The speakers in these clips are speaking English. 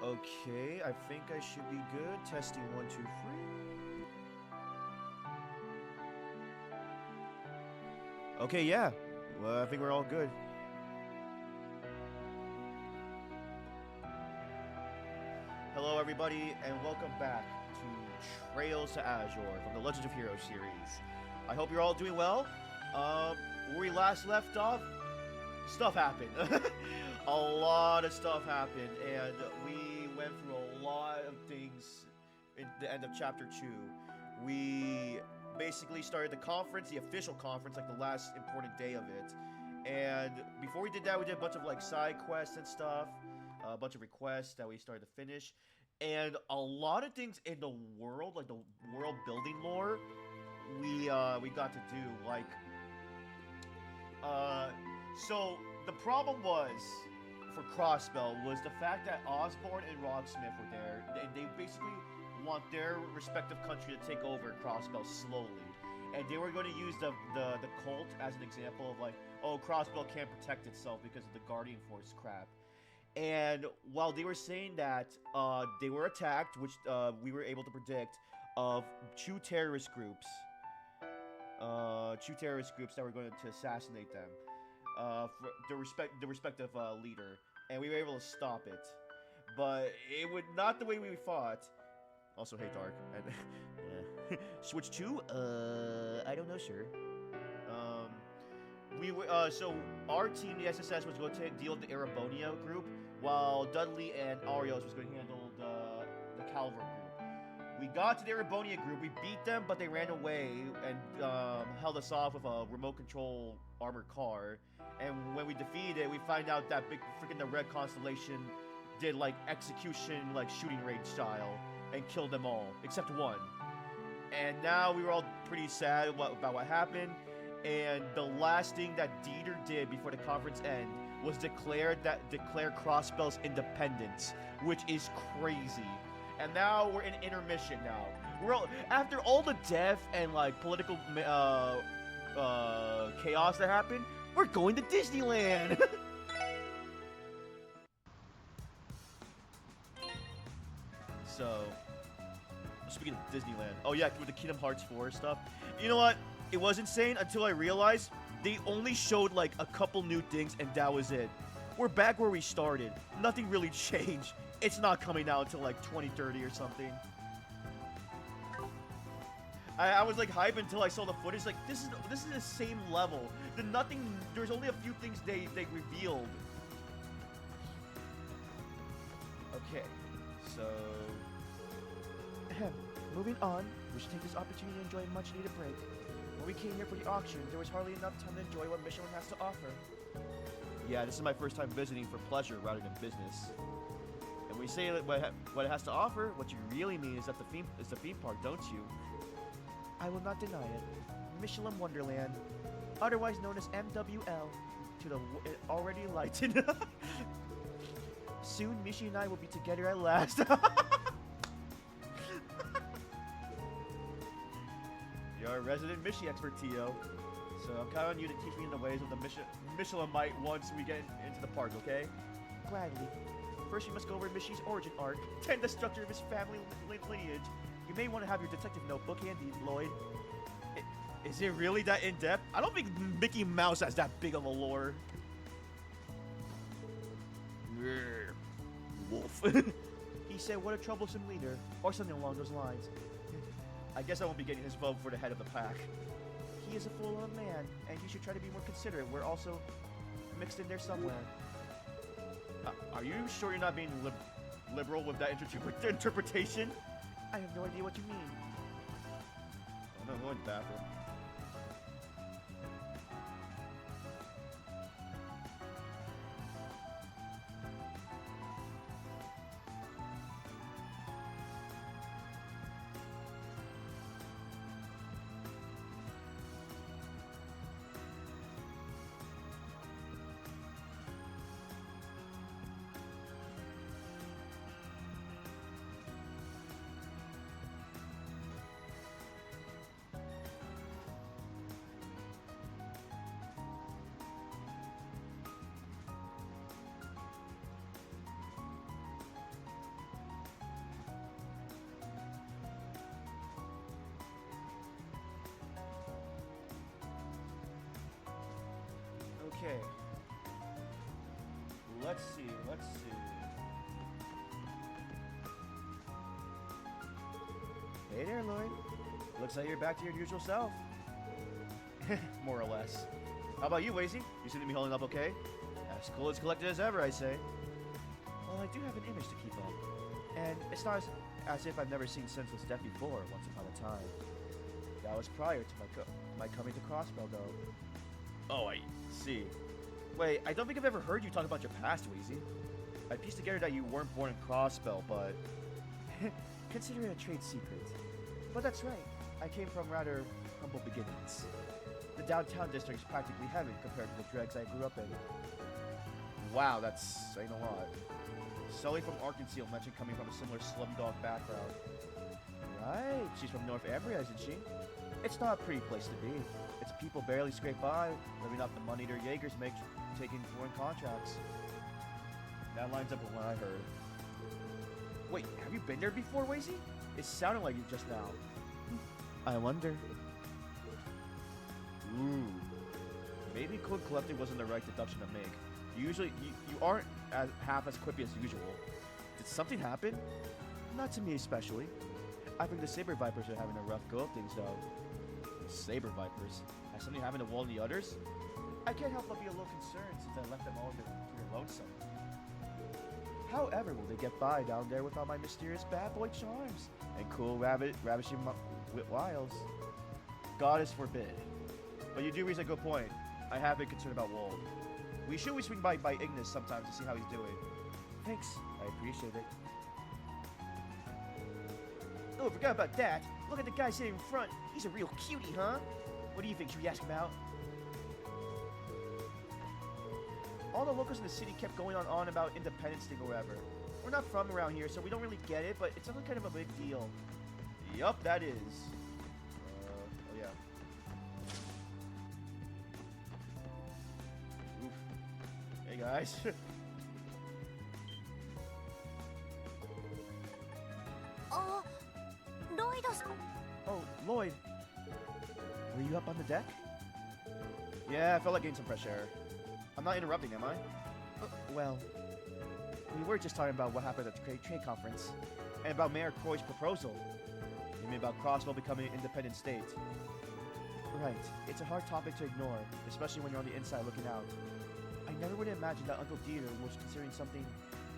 Okay, I think I should be good. Testing 1, 2, 3. Okay, yeah. Well, I think we're all good. Hello, everybody, and welcome back to Trails to Azure from the Legends of Heroes series. I hope you're all doing well. Where we last left off, stuff happened. A lot of stuff happened, and we went through a lot of things in the end of chapter 2. We basically started the conference, the official conference, like the last important day of it. And before we did that, we did a bunch of like side quests and stuff, a bunch of requests that we started to finish, and a lot of things in the world, like the world building lore, we got to do. Like, so the problem was for Crossbell was the fact that Osborne and Rocksmith were there, and they basically want their respective country to take over Crossbell slowly. And they were going to use the cult as an example of like, oh, Crossbell can't protect itself because of the Guardian Force crap. And while they were saying that, they were attacked, which we were able to predict, of two terrorist groups. That were going to assassinate them. For the respective leader, and we were able to stop it. But it would not the way we thought. Also, hey, Dark. And switch to? I don't know, sir. We were so our team, the SSS, was going to deal with the Arabonia group, while Dudley and Arios was going to handle the Calvert group. We got to the Arabonia group, we beat them, but they ran away and held us off with a remote control armored car. And when we defeated it, we find out that freaking the Red Constellation did like execution, like shooting range style, and killed them all except one. And now we were all pretty sad about what happened. And the last thing that Dieter did before the conference end was declare Crossbell's independence, which is crazy. And now we're in intermission now. After all the death and like political chaos that happened, we're going to Disneyland. So, speaking of Disneyland, oh yeah, with the Kingdom Hearts 4 stuff. You know what? It was insane until I realized they only showed like a couple new things and that was it. We're back where we started. Nothing really changed. It's not coming out until like 2030 or something. I was like hyped until I saw the footage. Like this is the same level. There's only a few things they revealed. Okay, so moving on. We should take this opportunity to enjoy a much needed break. When we came here for the auction, there was hardly enough time to enjoy what Michelin has to offer. Yeah, this is my first time visiting for pleasure rather than business. And when you say what it has to offer, what you really mean is that the theme park, don't you? I will not deny it. Michelin Wonderland, otherwise known as MWL, to the already enlightened. Soon, Mishy and I will be together at last. You're a resident Mishy expert, Tio. So I'm counting on you to teach me in the ways of the Michelinite once we get into the park, okay? Gladly. First, we must go over Mishy's origin arc, then the structure of his family lineage. You may want to have your detective notebook handy, Lloyd. Is it really that in-depth? I don't think Mickey Mouse has that big of a lore. Wolf. He said, what a troublesome leader, or something along those lines. I guess I won't be getting his vote for the head of the pack. He is a fool of a man, and you should try to be more considerate. We're also mixed in there somewhere. Are you sure you're not being liberal with that interpretation? I have no idea what you mean. I'm going to the bathroom. let's see. Hey there, Lloyd. Looks like you're back to your usual self. More or less. How about you, Wazy? You seem to be holding up okay? As cool as collected as ever, I say. Well, I do have an image to keep up. And it's not as if I've never seen senseless death before, once upon a time. That was prior to my coming to Crossbell, though. Oh, I see. Wait, I don't think I've ever heard you talk about your past, Wazy. I pieced together that you weren't born in Crossbell, but... consider it a trade secret. But that's right. I came from rather humble beginnings. The downtown district is practically heaven compared to the dregs I grew up in. Wow, that's saying a lot. Sully from Arkansas mentioned coming from a similar slumdog background. Right, she's from North Ambria, isn't she? It's not a pretty place to be. It's people barely scrape by, living off the money their Jaegers make taking foreign contracts. That lines up with what I heard. Wait, have you been there before, Wazy? It sounded like you just now. I wonder. Ooh. Maybe Code Collected wasn't the right deduction to make. You aren't half as quippy as usual. Did something happen? Not to me especially. I think the Saber Vipers are having a rough go of things though. Saber Vipers? Has something happened to Wall and the others? I can't help but be a little concerned since I left them all to their lonesome. However, will they get by down there without my mysterious bad boy charms and cool ravishing wiles? Goddess forbid. But you do raise a good point. I have been concerned about Wold. We should swing by Ignis sometimes to see how he's doing. Thanks. I appreciate it. Oh, forgot about that. Look at the guy sitting in front. He's a real cutie, huh? What do you think? Should we ask him out? All the locals in the city kept going on about Independence Day or whatever. We're not from around here, so we don't really get it, but it's something kind of a big deal. Yup, that is. Oh yeah. Oof. Hey guys. Oh, Lloyd. Were you up on the deck? Yeah, I felt like getting some fresh air. I'm not interrupting, am I? Well, we were just talking about what happened at the trade conference, and about Mayor Croy's proposal. You mean about Crossbell becoming an independent state? Right. It's a hard topic to ignore, especially when you're on the inside looking out. I never would have imagined that Uncle Dieter was considering something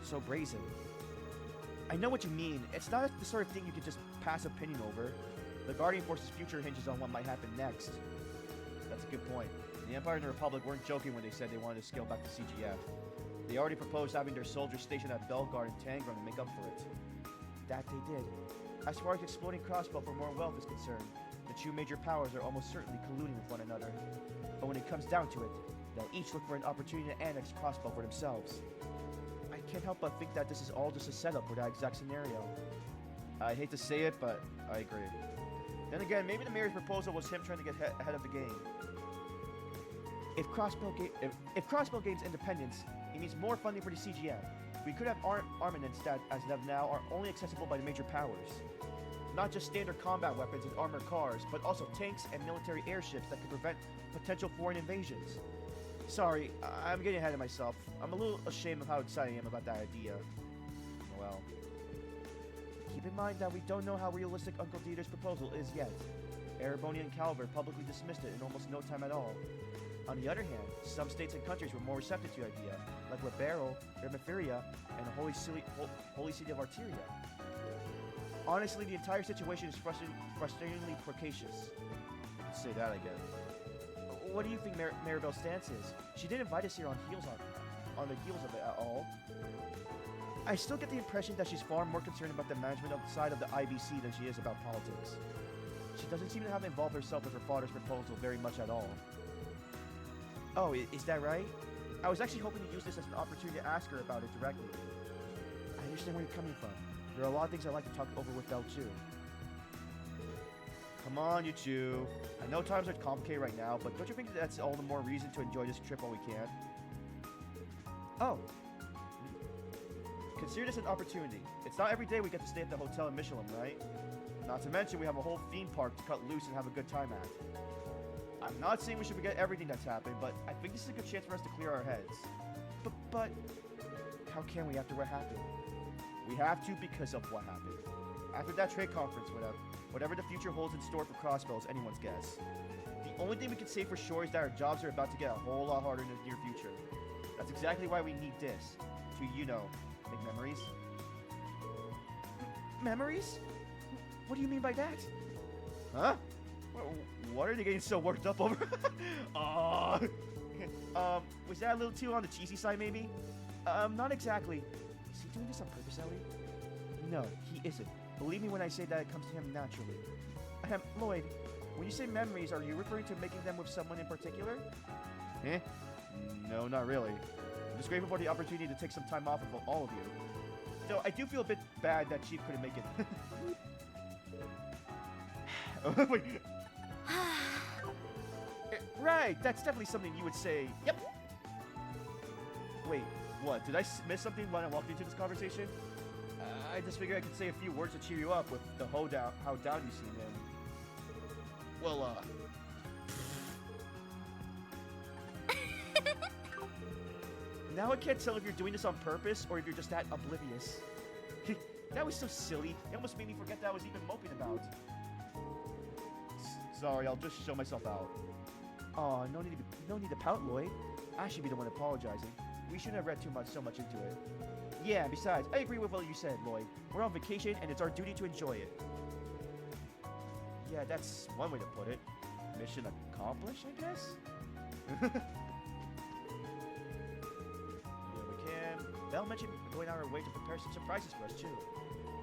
so brazen. I know what you mean. It's not the sort of thing you can just pass opinion over. The Guardian Force's future hinges on what might happen next. That's a good point. The Empire and the Republic weren't joking when they said they wanted to scale back the CGF. They already proposed having their soldiers stationed at Bellegarde and Tangram to make up for it. That they did. As far as exploding Crossbell for more wealth is concerned, the two major powers are almost certainly colluding with one another. But when it comes down to it, they'll each look for an opportunity to annex Crossbell for themselves. I can't help but think that this is all just a setup for that exact scenario. I hate to say it, but I agree. Then again, maybe the mayor's proposal was him trying to get ahead of the game. If Crossbell gains independence, it means more funding for the CGM. We could have armaments that, as of now, are only accessible by the major powers. Not just standard combat weapons and armored cars, but also tanks and military airships that could prevent potential foreign invasions. Sorry, I'm getting ahead of myself. I'm a little ashamed of how excited I am about that idea. Well, keep in mind that we don't know how realistic Uncle Dieter's proposal is yet. Ereboni and Calver publicly dismissed it in almost no time at all. On the other hand, some states and countries were more receptive to the idea, like Libero, Hermophilia, and the Holy City of Arteria. Honestly, the entire situation is frustratingly precocious. Say that again. What do you think Maribel's stance is? She didn't invite us here on the heels of it at all. I still get the impression that she's far more concerned about the management side of the IBC than she is about politics. She doesn't seem to have involved herself with her father's proposal very much at all. Oh, is that right? I was actually hoping to use this as an opportunity to ask her about it directly. I understand where you're coming from. There are a lot of things I'd like to talk over with Belle, too. Come on, you two. I know times are complicated right now, but don't you think that's all the more reason to enjoy this trip while we can? Oh. Consider this an opportunity. It's not every day we get to stay at the hotel in Michelin, right? Not to mention we have a whole theme park to cut loose and have a good time at. I'm not saying we should forget everything that's happened, but I think this is a good chance for us to clear our heads. But how can we after what happened? We have to because of what happened. After that trade conference, whatever the future holds in store for Crossbell is anyone's guess. The only thing we can say for sure is that our jobs are about to get a whole lot harder in the near future. That's exactly why we need this. To, make memories. Memories? What do you mean by that? Huh? What are they getting so worked up over? Was that a little too on the cheesy side, maybe? Not exactly. Is he doing this on purpose, Ellie? No, he isn't. Believe me when I say that it comes to him naturally. Lloyd, when you say memories, are you referring to making them with someone in particular? Eh? No, not really. I'm just grateful for the opportunity to take some time off of all of you. Though I do feel a bit bad that Chief couldn't make it. Wait. Right, that's definitely something you would say. Yep. Wait, what? Did I miss something when I walked into this conversation? I just figured I could say a few words to cheer you up with the how down you seem in. Well, now I can't tell if you're doing this on purpose or if you're just that oblivious. That was so silly. It almost made me forget that I was even moping about. Sorry, I'll just show myself out. Aw, no need to pout, Lloyd. I should be the one apologizing. We shouldn't have read so much into it. Yeah, besides, I agree with what you said, Lloyd. We're on vacation, and it's our duty to enjoy it. Yeah, that's one way to put it. Mission accomplished, I guess? Yeah, we can. Belle mentioned going out of our way to prepare some surprises for us, too.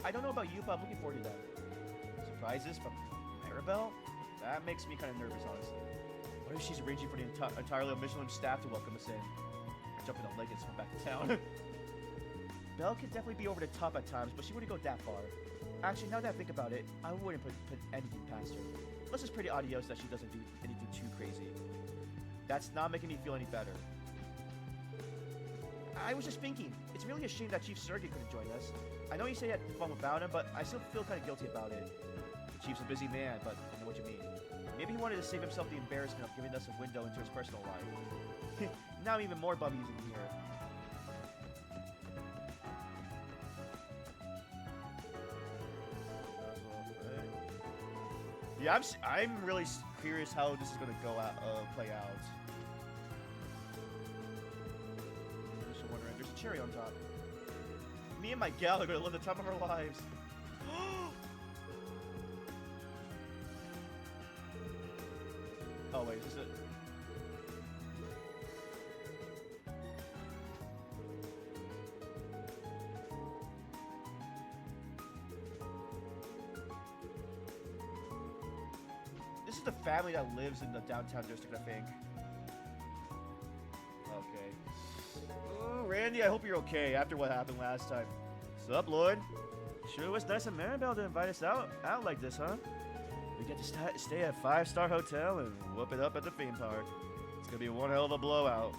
I don't know about you, but I'm looking forward to that. Surprises from Maribel? That makes me kind of nervous, honestly. What if she's arranging for the entirely Michelin staff to welcome us in? Or jumping a leg and swim back to town. Belle can definitely be over the top at times, but she wouldn't go that far. Actually, now that I think about it, I wouldn't put anything past her. Plus, it's pretty adios that she doesn't do anything too crazy. That's not making me feel any better. I was just thinking, it's really a shame that Chief Sergey couldn't join us. I know you say you had fun without him, but I still feel kind of guilty about it. The Chief's a busy man, but I know what you mean. Maybe he wanted to save himself the embarrassment of giving us a window into his personal life. Now even more bummies in here. Yeah, I'm really curious how this is gonna play out. Just wondering, there's a cherry on top. Me and my gal are gonna live the time of our lives. Oh wait, is this it? This is the family that lives in the downtown district, I think. Okay. Ooh, Randy, I hope you're okay after what happened last time. Sup, Lloyd? Sure was nice of Maribel to invite us out like this, huh? We get to stay at a 5-star hotel and whoop it up at the theme park. It's gonna be one hell of a blowout.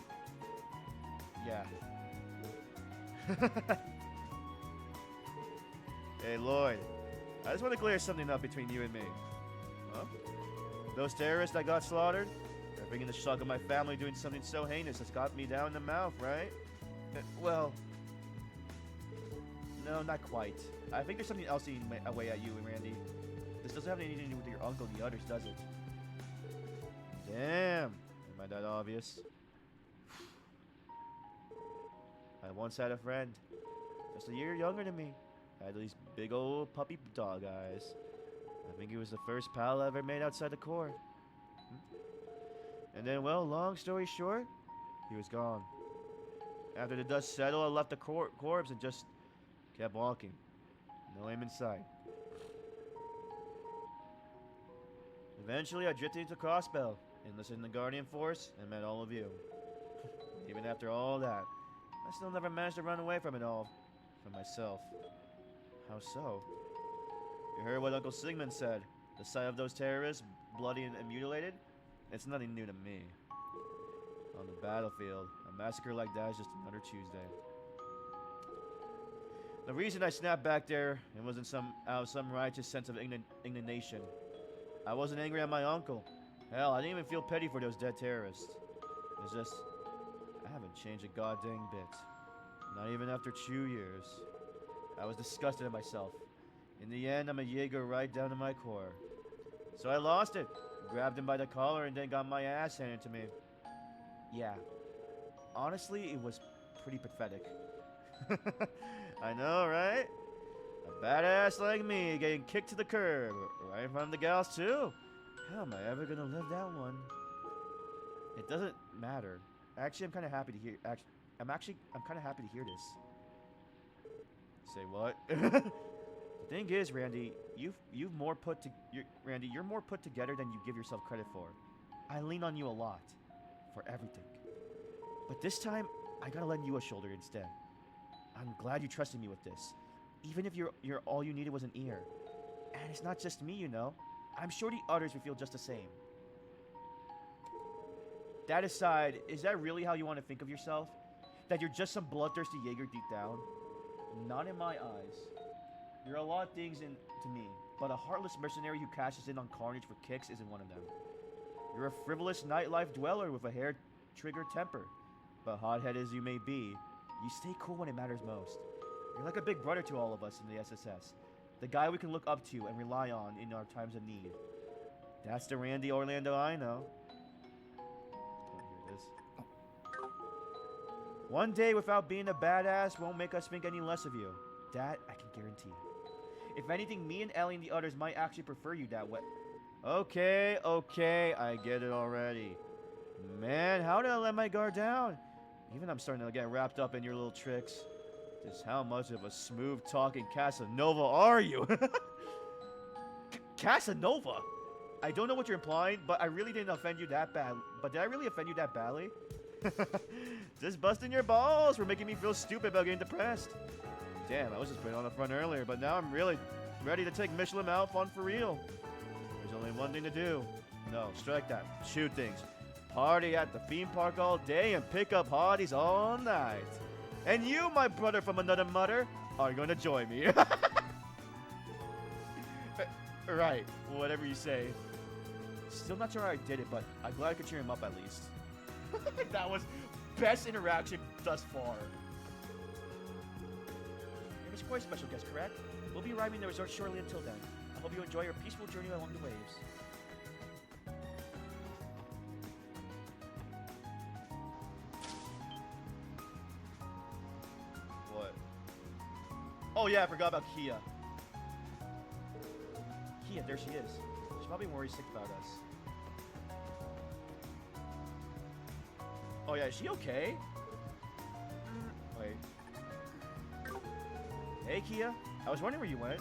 Yeah. Hey, Lloyd. I just want to clear something up between you and me. Huh? Those terrorists that got slaughtered? They're bringing the shock of my family doing something so heinous that's got me down in the mouth, right? Well... No, not quite. I think there's something else eating away at you and Randy. This doesn't have anything to do with your uncle and the others, does it? Damn. Am I that obvious? I once had a friend. Just a year younger than me. Had these big old puppy dog eyes. I think he was the first pal I ever made outside the Corps. And then, well, long story short, he was gone. After the dust settled, I left the corpse and just kept walking. No aim in sight. Eventually, I drifted into Crossbell, enlisted in the Guardian Force, and met all of you. Even after all that, I still never managed to run away from it all. From myself. How so? You heard what Uncle Sigmund said. The sight of those terrorists, bloody and mutilated? It's nothing new to me. On the battlefield, a massacre like that is just another Tuesday. The reason I snapped back there, it wasn't out of some righteous sense of indignation. I wasn't angry at my uncle. Hell, I didn't even feel pity for those dead terrorists. It's just, I haven't changed a goddamn bit. Not even after 2 years. I was disgusted at myself. In the end, I'm a Jaeger right down to my core. So I lost it. Grabbed him by the collar and then got my ass handed to me. Yeah. Honestly, it was pretty pathetic. I know, right? A badass like me getting kicked to the curb. Right in front of the gals, too. How am I ever gonna live that one? It doesn't matter. Actually, I'm kind of happy to hear. I'm kind of happy to hear this. Say what? The thing is, Randy, you're more put together than you give yourself credit for. I lean on you a lot, for everything. But this time, I gotta lend you a shoulder instead. I'm glad you trusted me with this, even if you're all you needed was an ear. And it's not just me, you know. I'm sure the others would feel just the same. That aside, is that really how you want to think of yourself? That you're just some bloodthirsty Jaeger deep down? Not in my eyes. You're a lot of things to me, but a heartless mercenary who cashes in on carnage for kicks isn't one of them. You're a frivolous nightlife dweller with a hair-triggered temper. But hot-headed as you may be, you stay cool when it matters most. You're like a big brother to all of us in the SSS. The guy we can look up to and rely on in our times of need. That's the Randy Orlando I know. Oh, here it is. One day without being a badass won't make us think any less of you. That I can guarantee. If anything, me and Ellie and the others might actually prefer you that way. Okay, I get it already. Man, how did I let my guard down? Even I'm starting to get wrapped up in your little tricks. Just how much of a smooth-talking Casanova are you? Casanova? I don't know what you're implying, but I really didn't offend you that bad. But did I really offend you that badly? Just busting your balls for making me feel stupid about getting depressed. Damn, I was just putting on the front earlier, but now I'm really ready to take Michelin out fun for real. There's only one thing to do. No, strike that. Shoot things. Party at the theme park all day and pick up hotties all night. And you, my brother from another mother, are going to join me. Right, whatever you say. Still not sure how I did it, but I'm glad I could cheer him up at least. That was best interaction thus far. It was quite a special guest, correct? We'll be arriving at the resort shortly until then. I hope you enjoy your peaceful journey along the waves. What? Oh yeah, I forgot about Kia. Kia, there she is. She's probably worried sick about us. Oh yeah, is she okay? Wait. Hey Kia, I was wondering where you went.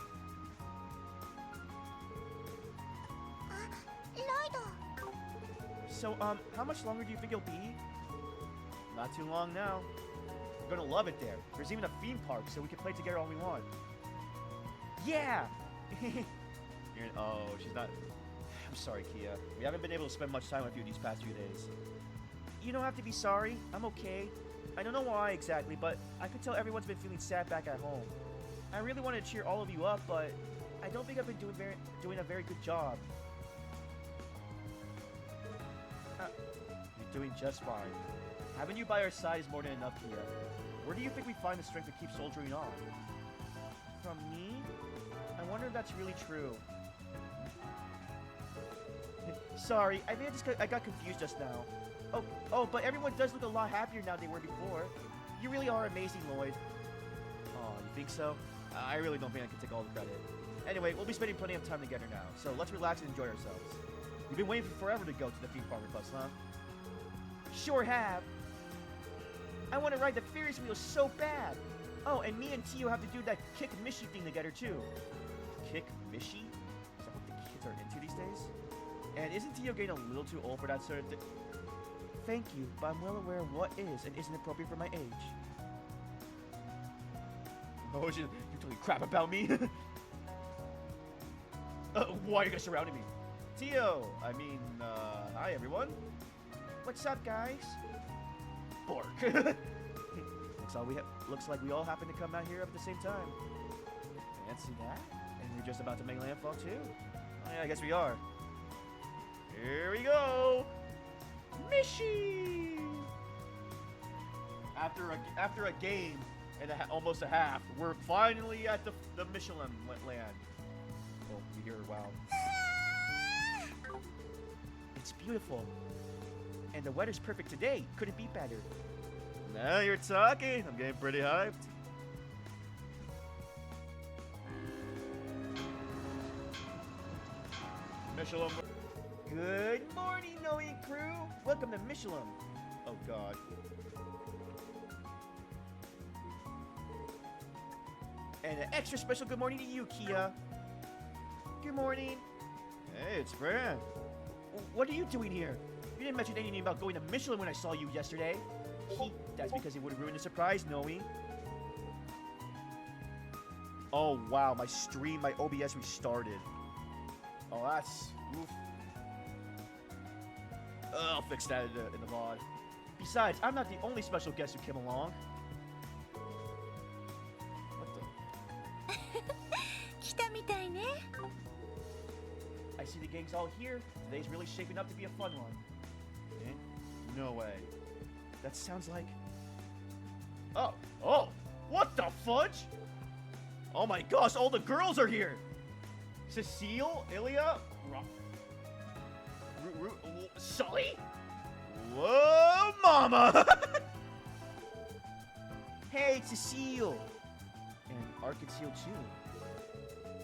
So, how much longer do you think it'll be? Not too long now. We're gonna love it there. There's even a theme park, so we can play together all we want. Yeah! Oh, she's not... I'm sorry, Kia. We haven't been able to spend much time with you these past few days. You don't have to be sorry. I'm okay. I don't know why exactly, but I could tell everyone's been feeling sad back at home. I really wanted to cheer all of you up, but I don't think I've been doing a very good job. You're doing just fine. Having you by our side is more than enough, Kia. Where do you think we find the strength to keep soldiering on? From me? I wonder if that's really true. Sorry, I think I got confused just now. Oh, but everyone does look a lot happier now than they were before. You really are amazing, Lloyd. Oh, you think so? I really don't think I can take all the credit. Anyway, we'll be spending plenty of time together now, so let's relax and enjoy ourselves. You've been waiting for forever to go to the theme park with us, huh? Sure have. I want to ride the Ferris wheel so bad. Oh, and me and Tio have to do that kick Mishy thing together, too. Kick Mishy? Is that what the kids are into these days? And isn't Tio getting a little too old for that sort of thing? Thank you, but I'm well aware of what is and isn't appropriate for my age. Oh, you're talking crap about me? Why are you guys surrounding me? Tio! Hi everyone. What's up, guys? Bork. Looks like we all happen to come out here at the same time. Fancy that? And we're just about to make landfall too? Oh, yeah, I guess we are. Here we go! Mishy! After a game and almost a half. We're finally at the Michelin land. Oh, we hear her wow. It's beautiful. And the weather's perfect today. Couldn't be better. Now you're talking. I'm getting pretty hyped. Michelin. Good morning, Noe crew. Welcome to Michelin. Oh, God. And an extra special good morning to you, Kia. Good morning. Hey, it's Fran. What are you doing here? You didn't mention anything about going to Michelin when I saw you yesterday. That's because it would have ruined the surprise, Noe. Oh, wow. My OBS restarted. Oh, that's... Oof. I'll fix that in the VOD. Besides, I'm not the only special guest who came along. What the? I see the gang's all here. Today's really shaping up to be a fun one. Eh? No way. That sounds like... Oh! What the fudge? Oh my gosh, all the girls are here! Cecile? Ilya? Sully? Whoa, mama! Hey, Cecile! And Arkansas too.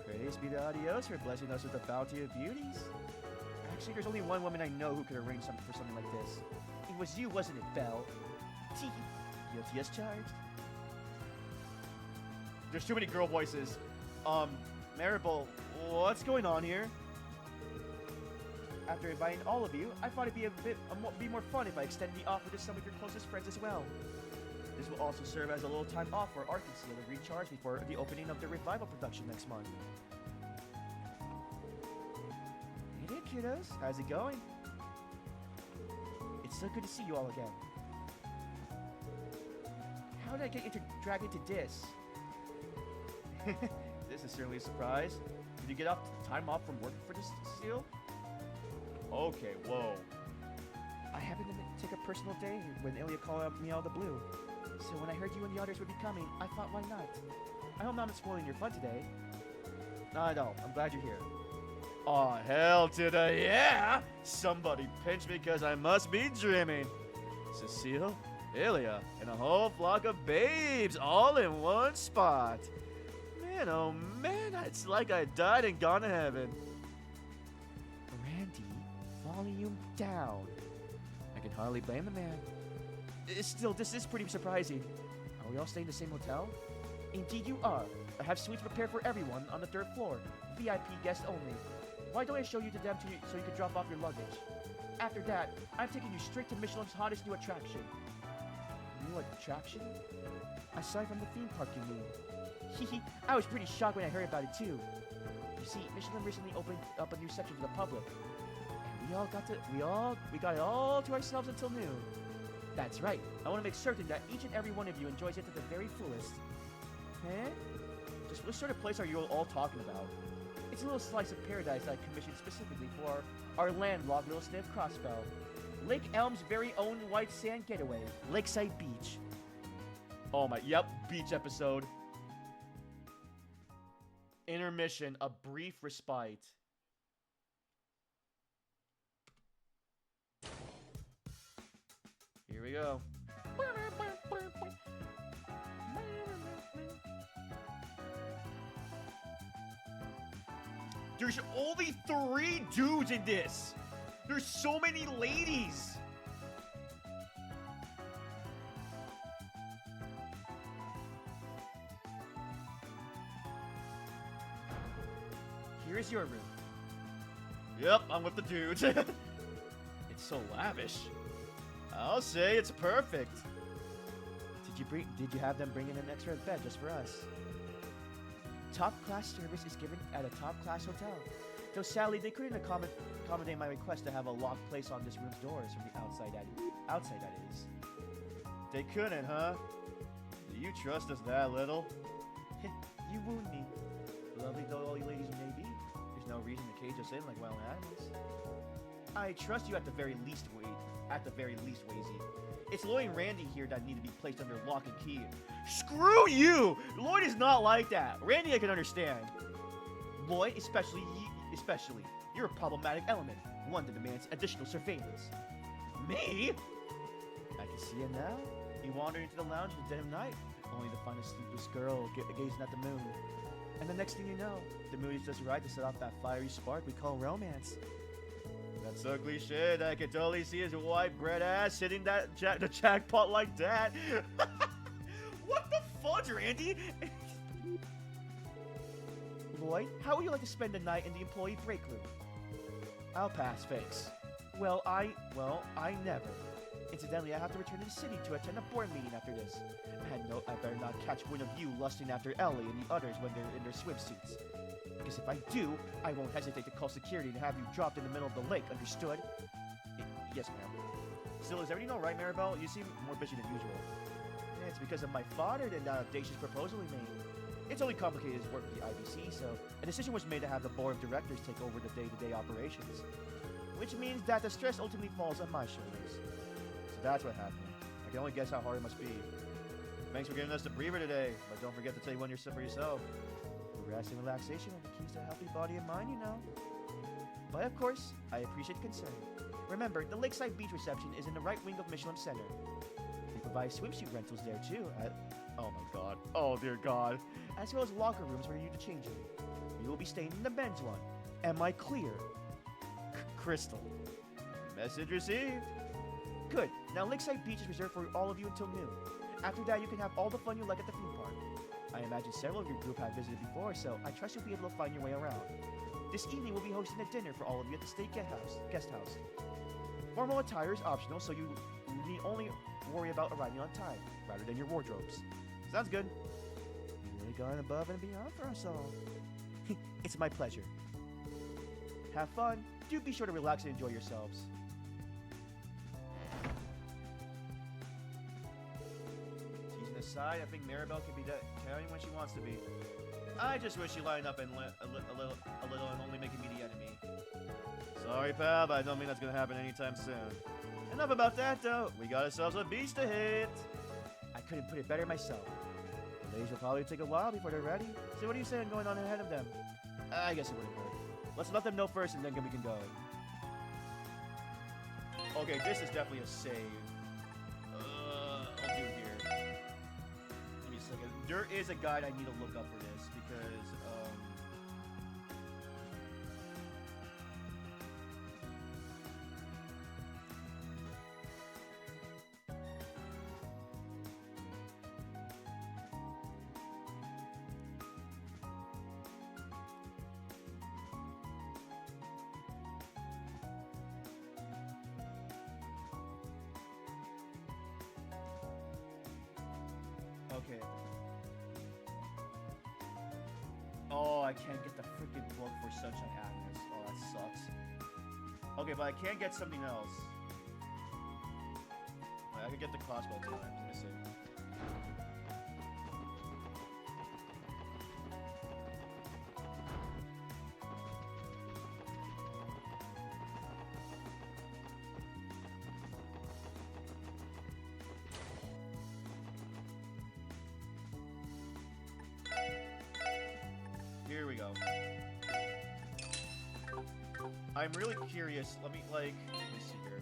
Praise be to Adios for blessing us with the bounty of beauties. Actually, there's only one woman I know who could arrange something for something like this. It was you, wasn't it, Belle? Guilty as charged. There's too many girl voices. Maribel, what's going on here? After inviting all of you, I thought it'd be more fun if I extended the offer to some of your closest friends as well. This will also serve as a little time off for Arkansas to recharge before the opening of the revival production next month. Hey there, kiddos. How's it going? It's so good to see you all again. How did I get dragged into this? This is certainly a surprise. Did you get time off from work for this, Cecile? Okay, whoa. I happened to take a personal day when Ilya called me out of the blue. So when I heard you and the others would be coming, I thought, why not? I hope I'm not spoiling your fun today. Not at all. I'm glad you're here. Aw, hell to the yeah! Somebody pinch me because I must be dreaming. Cecile, Ilya, and a whole flock of babes all in one spot. Man, oh man, it's like I died and gone to heaven. Randy, volume down. I can hardly blame the man. Still, this is pretty surprising. Are we all staying in the same hotel? Indeed you are. I have suites prepared for everyone on the 3rd floor. VIP guests only. Why don't I show you to them so you can drop off your luggage? After that, I'm taking you straight to Michelin's hottest new attraction. New attraction? Aside from the theme park, you mean? Hehe, I was pretty shocked when I heard about it too. You see, Michelin recently opened up a new section for the public. And we got it all to ourselves until noon. That's right. I want to make certain that each and every one of you enjoys it to the very fullest. Huh? Just what sort of place are you all talking about? It's a little slice of paradise that I commissioned specifically for our landlocked little stiff crossbow. Lake Elm's very own white sand getaway, Lakeside Beach. Oh my, yep, beach episode. Intermission, a brief respite. Here we go. There's only 3 dudes in this. There's so many ladies. Here is your room. Yep, I'm with the dudes. It's so lavish. I'll say it's perfect. Did you have them bring in an extra bed just for us? Top-class service is given at a top-class hotel. Though sadly, they couldn't accommodate my request to have a locked place on this room's doors from the outside, that is. They couldn't, huh? Do you trust us that little? You wound me. Lovely though all you ladies may be, there's no reason to cage us in like wild animals. I trust you at the very least, Wade. at the very least, Wazy. It's Lloyd and Randy here that need to be placed under lock and key. Screw you! Lloyd is not like that. Randy I can understand. Lloyd, especially, you're a problematic element. One that demands additional surveillance. Me? I can see it now. You wander into the lounge in the dead of night, only to find a sleepless girl gazing at the moon. And the next thing you know, the moon is just right to set off that fiery spark we call romance. That's so cliche that I can totally see his white bread ass hitting the jackpot like that. What the fudge, Randy? Lloyd, how would you like to spend the night in the employee break room? I'll pass, thanks. Well, I never. Incidentally, I have to return to the city to attend a board meeting after this. And no, I better not catch wind of you lusting after Ellie and the others when they're in their swimsuits. Because if I do, I won't hesitate to call security and have you dropped in the middle of the lake, understood? Yes, ma'am. Still, is everything alright, Maribel? You seem more busy than usual. It's because of my father and the audacious proposal he made. It's only complicated as work with the IBC, so a decision was made to have the board of directors take over the day-to-day operations. Which means that the stress ultimately falls on my shoulders. So that's what happened. I can only guess how hard it must be. Thanks for giving us the breather today, but don't forget to take one for yourself. Rest and relaxation are the keys to a healthy body and mind, you know. But of course, I appreciate the concern. Remember, the Lakeside Beach reception is in the right wing of Michelin Center. They provide swimsuit rentals there too. Oh my god. Oh dear god. As well as locker rooms for you to change in. You will be staying in the men's one. Am I clear? Crystal. Message received. Good. Now Lakeside Beach is reserved for all of you until noon. After that, you can have all the fun you like at the theme park. I imagine several of your group have visited before, so I trust you'll be able to find your way around. This evening, we'll be hosting a dinner for all of you at the State Guest House. Formal attire is optional, so you need only worry about arriving on time, rather than your wardrobes. Sounds good. You really gone above and beyond for us all. It's my pleasure. Have fun. Do be sure to relax and enjoy yourselves. Aside, I think Maribel can be caring when she wants to be. I just wish she lined up and a little and only making me the enemy. Sorry, pal, but I don't think that's gonna happen anytime soon. Enough about that, though. We got ourselves a beach to hit. I couldn't put it better myself. The ladies will probably take a while before they're ready. So what are you saying going on ahead of them? I guess it wouldn't hurt. Let's let them know first, and then we can go. Okay, this is definitely a save. I'll do it here. There is a guide I need to look up for this because okay. Oh, I can't get the freaking book for Sunshine Agnes. Oh, that sucks. Okay, but I can't get something else. I could get the crossbow times. Let me see. Here we go. I'm really curious. Let me see here.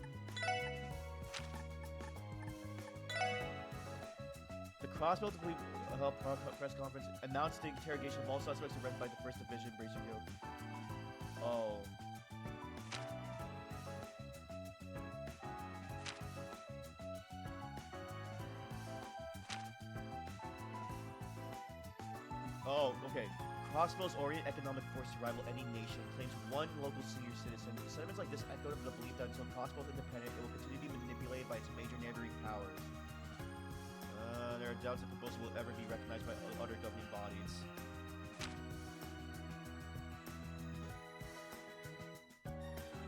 The crossbow to help press conference announced the interrogation of all suspects arrested by the 1st Division Bracer Guild. Oh. Oh, okay. Crossbows orient economic force to rival any nation, claims one local senior citizen. Sentiments like this echo the belief that until Crossbow is independent, it will continue to be manipulated by its major neighboring powers. There are doubts the proposal will ever be recognized by other governing bodies.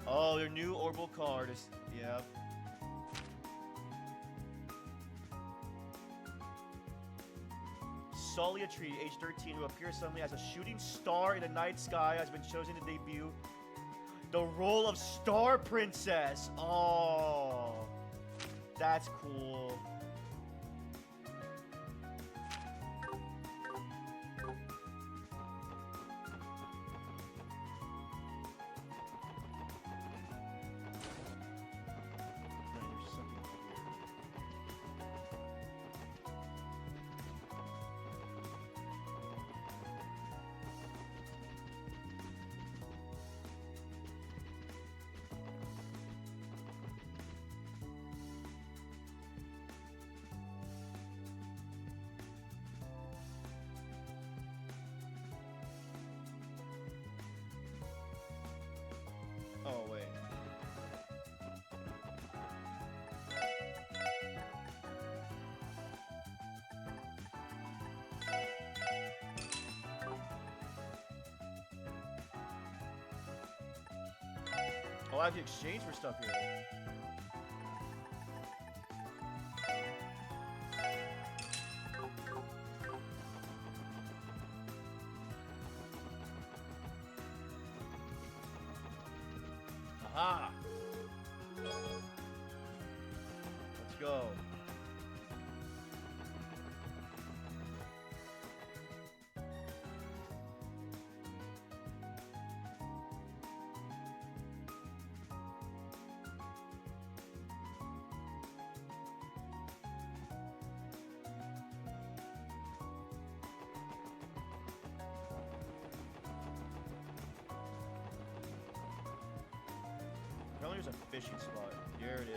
Oh, their new orbital card is... yeah. Solia Tree, age 13, who appears suddenly as a shooting star in the night sky, has been chosen to debut the role of Star Princess. Oh. That's cool. Oh, wait. Oh, I have to exchange for stuff here. Aha! Let's go. Apparently there's a fishing spot. Here it is.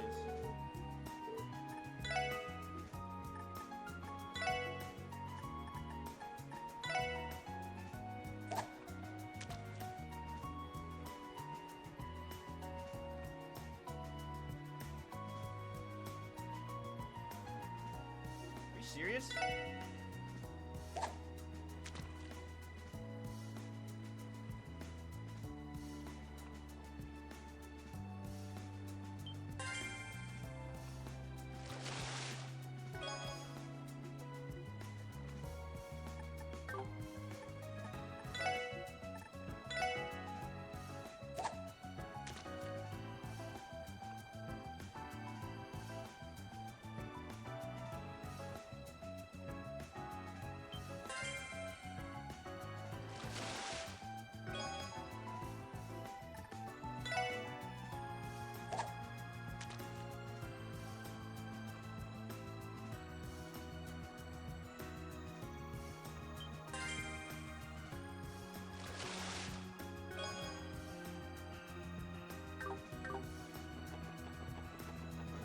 Are you serious?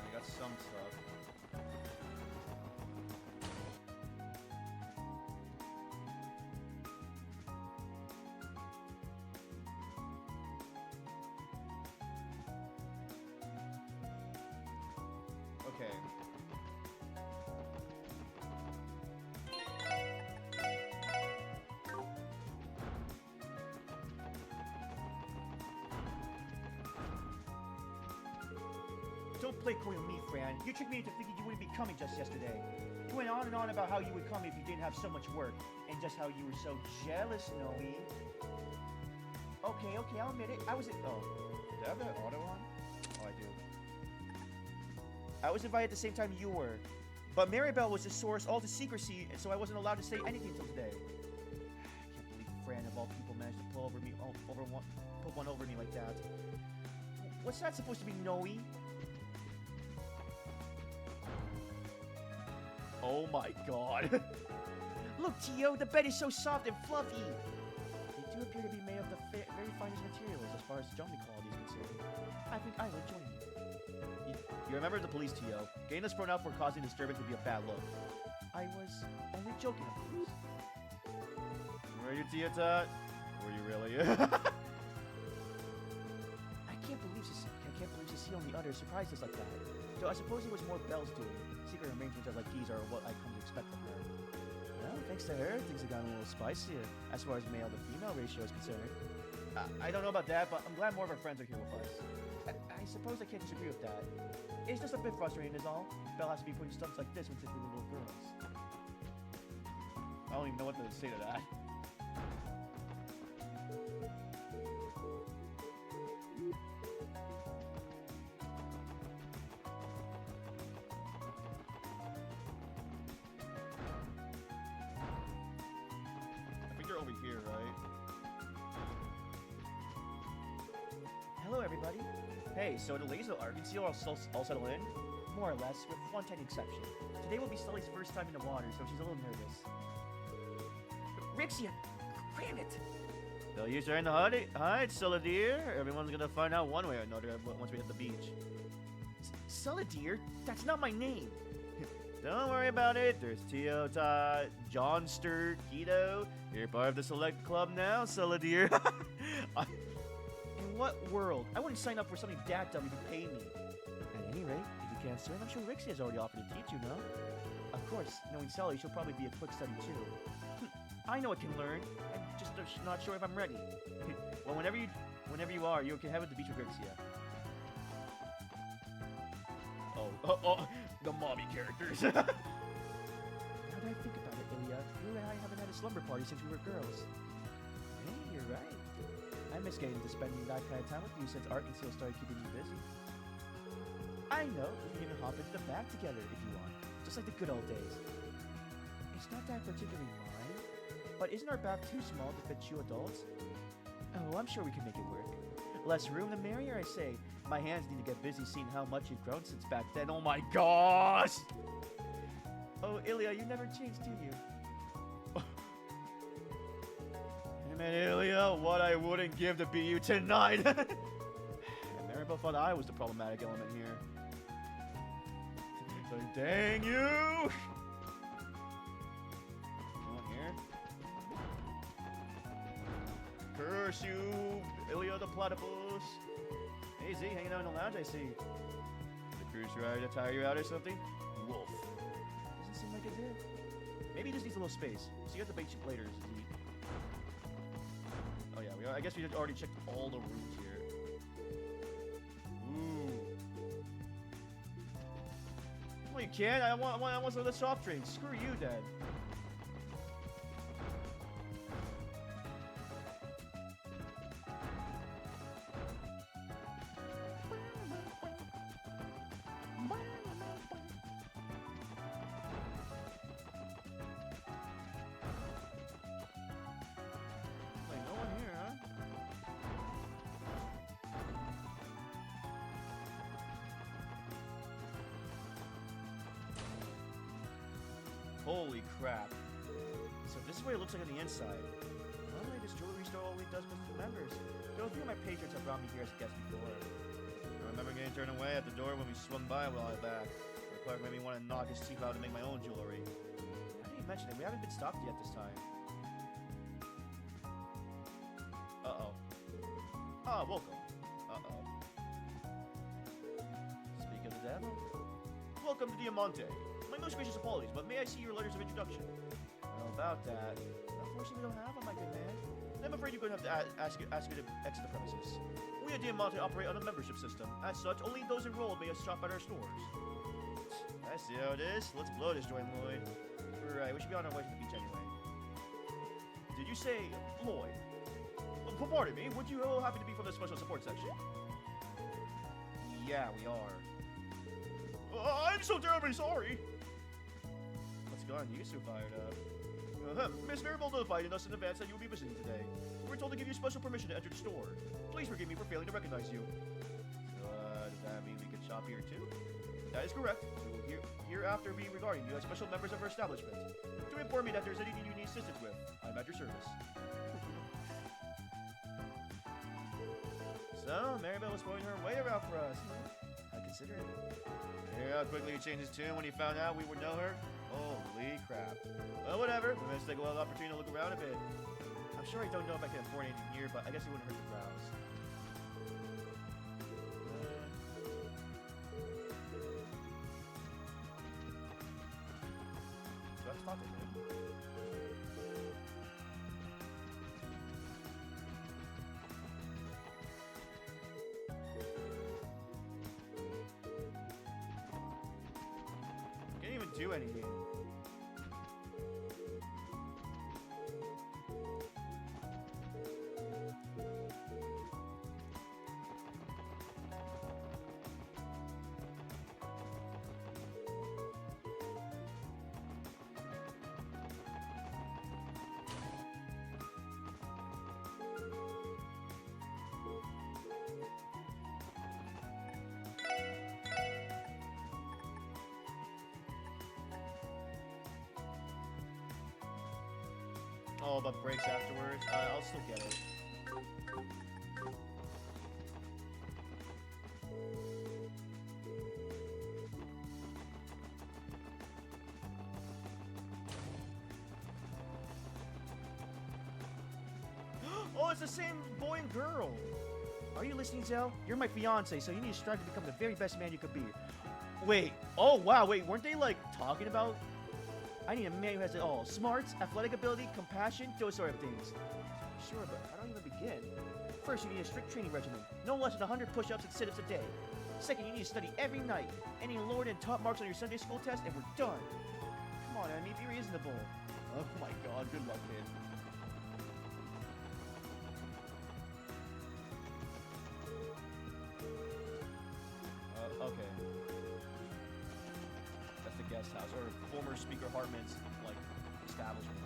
I got some stuff. Okay. Don't play coy with me, Fran. You tricked me into thinking you wouldn't be coming just yesterday. You went on and on about how you would come if you didn't have so much work, and just how you were so jealous, Noe. Okay, I'll admit it. I was oh, do I have that auto on? Oh, I do. I was invited at the same time you were, but Maribel was the source all to secrecy, and so I wasn't allowed to say anything until today. I can't believe Fran, of all people, managed to pull one over me like that. What's that supposed to be, Noe? Oh my god. Look, Tio, the bed is so soft and fluffy. They do appear to be made of the very finest materials as far as jumping quality is concerned. I think I will join you. You remember the police, Tio. Getting us thrown out for causing disturbance would be a bad look. I was only joking, of course. Were you, Tio? Were you really? I can't believe Cecile and the others surprised us like that. So I suppose it was more Belle's doing. Secret arrangements like these are what I come to expect from her. Well, thanks to her, things have gotten a little spicier as far as male to female ratio is concerned. I don't know about that, but I'm glad more of our friends are here with us. I suppose I can't disagree with that. It's just a bit frustrating is all. Belle has to be putting stunts like this with such little girls. I don't even know what to say to that. everybody. Hey, so the ladies of Arkansas all settle in? More or less, with one tiny exception. Today will be Sully's first time in the water, so she's a little nervous. Rixia, cram it! No use trying to hide, Sulla dear. Everyone's gonna find out one way or another once we hit the beach. Sulla dear, that's not my name. Don't worry about it. There's Tio, Todd, Johnster, Keto. You're part of the select club now, Sulla dear. In what world? I wouldn't sign up for something that dumb if you pay me. At any rate, if you can't swim, I'm sure Rixie has already offered to teach you, no? Of course, knowing Sully, she'll probably be a quick study too. I know I can learn. I'm just not sure if I'm ready. Well, whenever you are, you can head with the beach with Rixia. Oh, the mommy characters. Now that I think about it, Ilya, you and I haven't had a slumber party since we were girls. Hey, you're right. I miss getting to spending that kind of time with you since Arkansas started keeping me busy. I know, we can even hop into the back together if you want, just like the good old days. It's not that particularly mine, but isn't our back too small to fit you adults? Oh, I'm sure we can make it work. Less room the merrier, I say. My hands need to get busy seeing how much you've grown since back then. Oh my gosh! Oh, Ilya, you never changed, do you? Damn it, Ilya, what I wouldn't give to be you tonight! And Maribel thought I was the problematic element here. But dang you! Come on here. Curse you, Ilya the platypus! Hey Z, hanging out in the lounge, I see. The cruise ride to tire you out or something? Wolf. Doesn't seem like it did. Maybe he just needs a little space. See you at the beach later, Z. Oh yeah, I guess we already checked all the rooms here. Ooh. Well, you can't. I want some of the soft drinks. Screw you, Dad. Holy crap. So this is what it looks like on the inside. Normally this jewelry store only does with the members. Though a few of my patrons have brought me here as a guest before. I remember getting turned away at the door when we swung by a while back. The clerk made me want to knock his teeth out to make my own jewelry. I didn't mention it, we haven't been stocked yet this time. Uh-oh. Ah, welcome. Uh-oh. Speak of the devil. Welcome to Diamante. My most gracious apologies, but may I see your letters of introduction? Well, about that. Unfortunately, we don't have them, my good man. I'm afraid you're going to have to ask you to exit the premises. We at Diamante operate on a membership system. As such, only those enrolled may shop at our stores. I see how it is. Let's blow this joint, Lloyd. Right, we should be on our way to the beach anyway. Did you say Lloyd? Pardon me, would you all happen to be from the special support section? Yeah, we are. I'm so terribly sorry. What's going on? You get so fired up. Miss Maribel notified us in advance that you will be visiting today. We were told to give you special permission to enter the store. Please forgive me for failing to recognize you. So, does that mean we can shop here too? That is correct. We will hereafter be regarding you as special members of our establishment. Do inform me that there's anything you need assistance with. I'm at your service. So, Maribel was throwing her weight around for us. I consider it. Hear how quickly he changed his tune when he found out we would know her? Holy crap. Well, whatever. Let's take a little opportunity to look around a bit. I'm sure I don't know if I can afford anything here, but I guess it wouldn't hurt to browse. Do I have to talk to him? Can't even do anything. Oh, but breaks afterwards. I'll still get it. Oh, it's the same boy and girl. Are you listening, Zell? You're my fiance, so you need to strive to become the very best man you could be. Wait. Oh, wow. Wait, weren't they, like, talking about... I need a man who has it all. Smarts, athletic ability, compassion, those sort of things. Sure, but how do I even begin? First, you need a strict training regimen. No less than 100 push-ups and sit-ups a day. Second, you need to study every night. Any lower than top marks on your Sunday school test, and we're done. Come on, Emmy, be reasonable. Oh, my God. Good luck, kid. Okay. That's the guest house, or former Speaker Hartman's, like, establishment.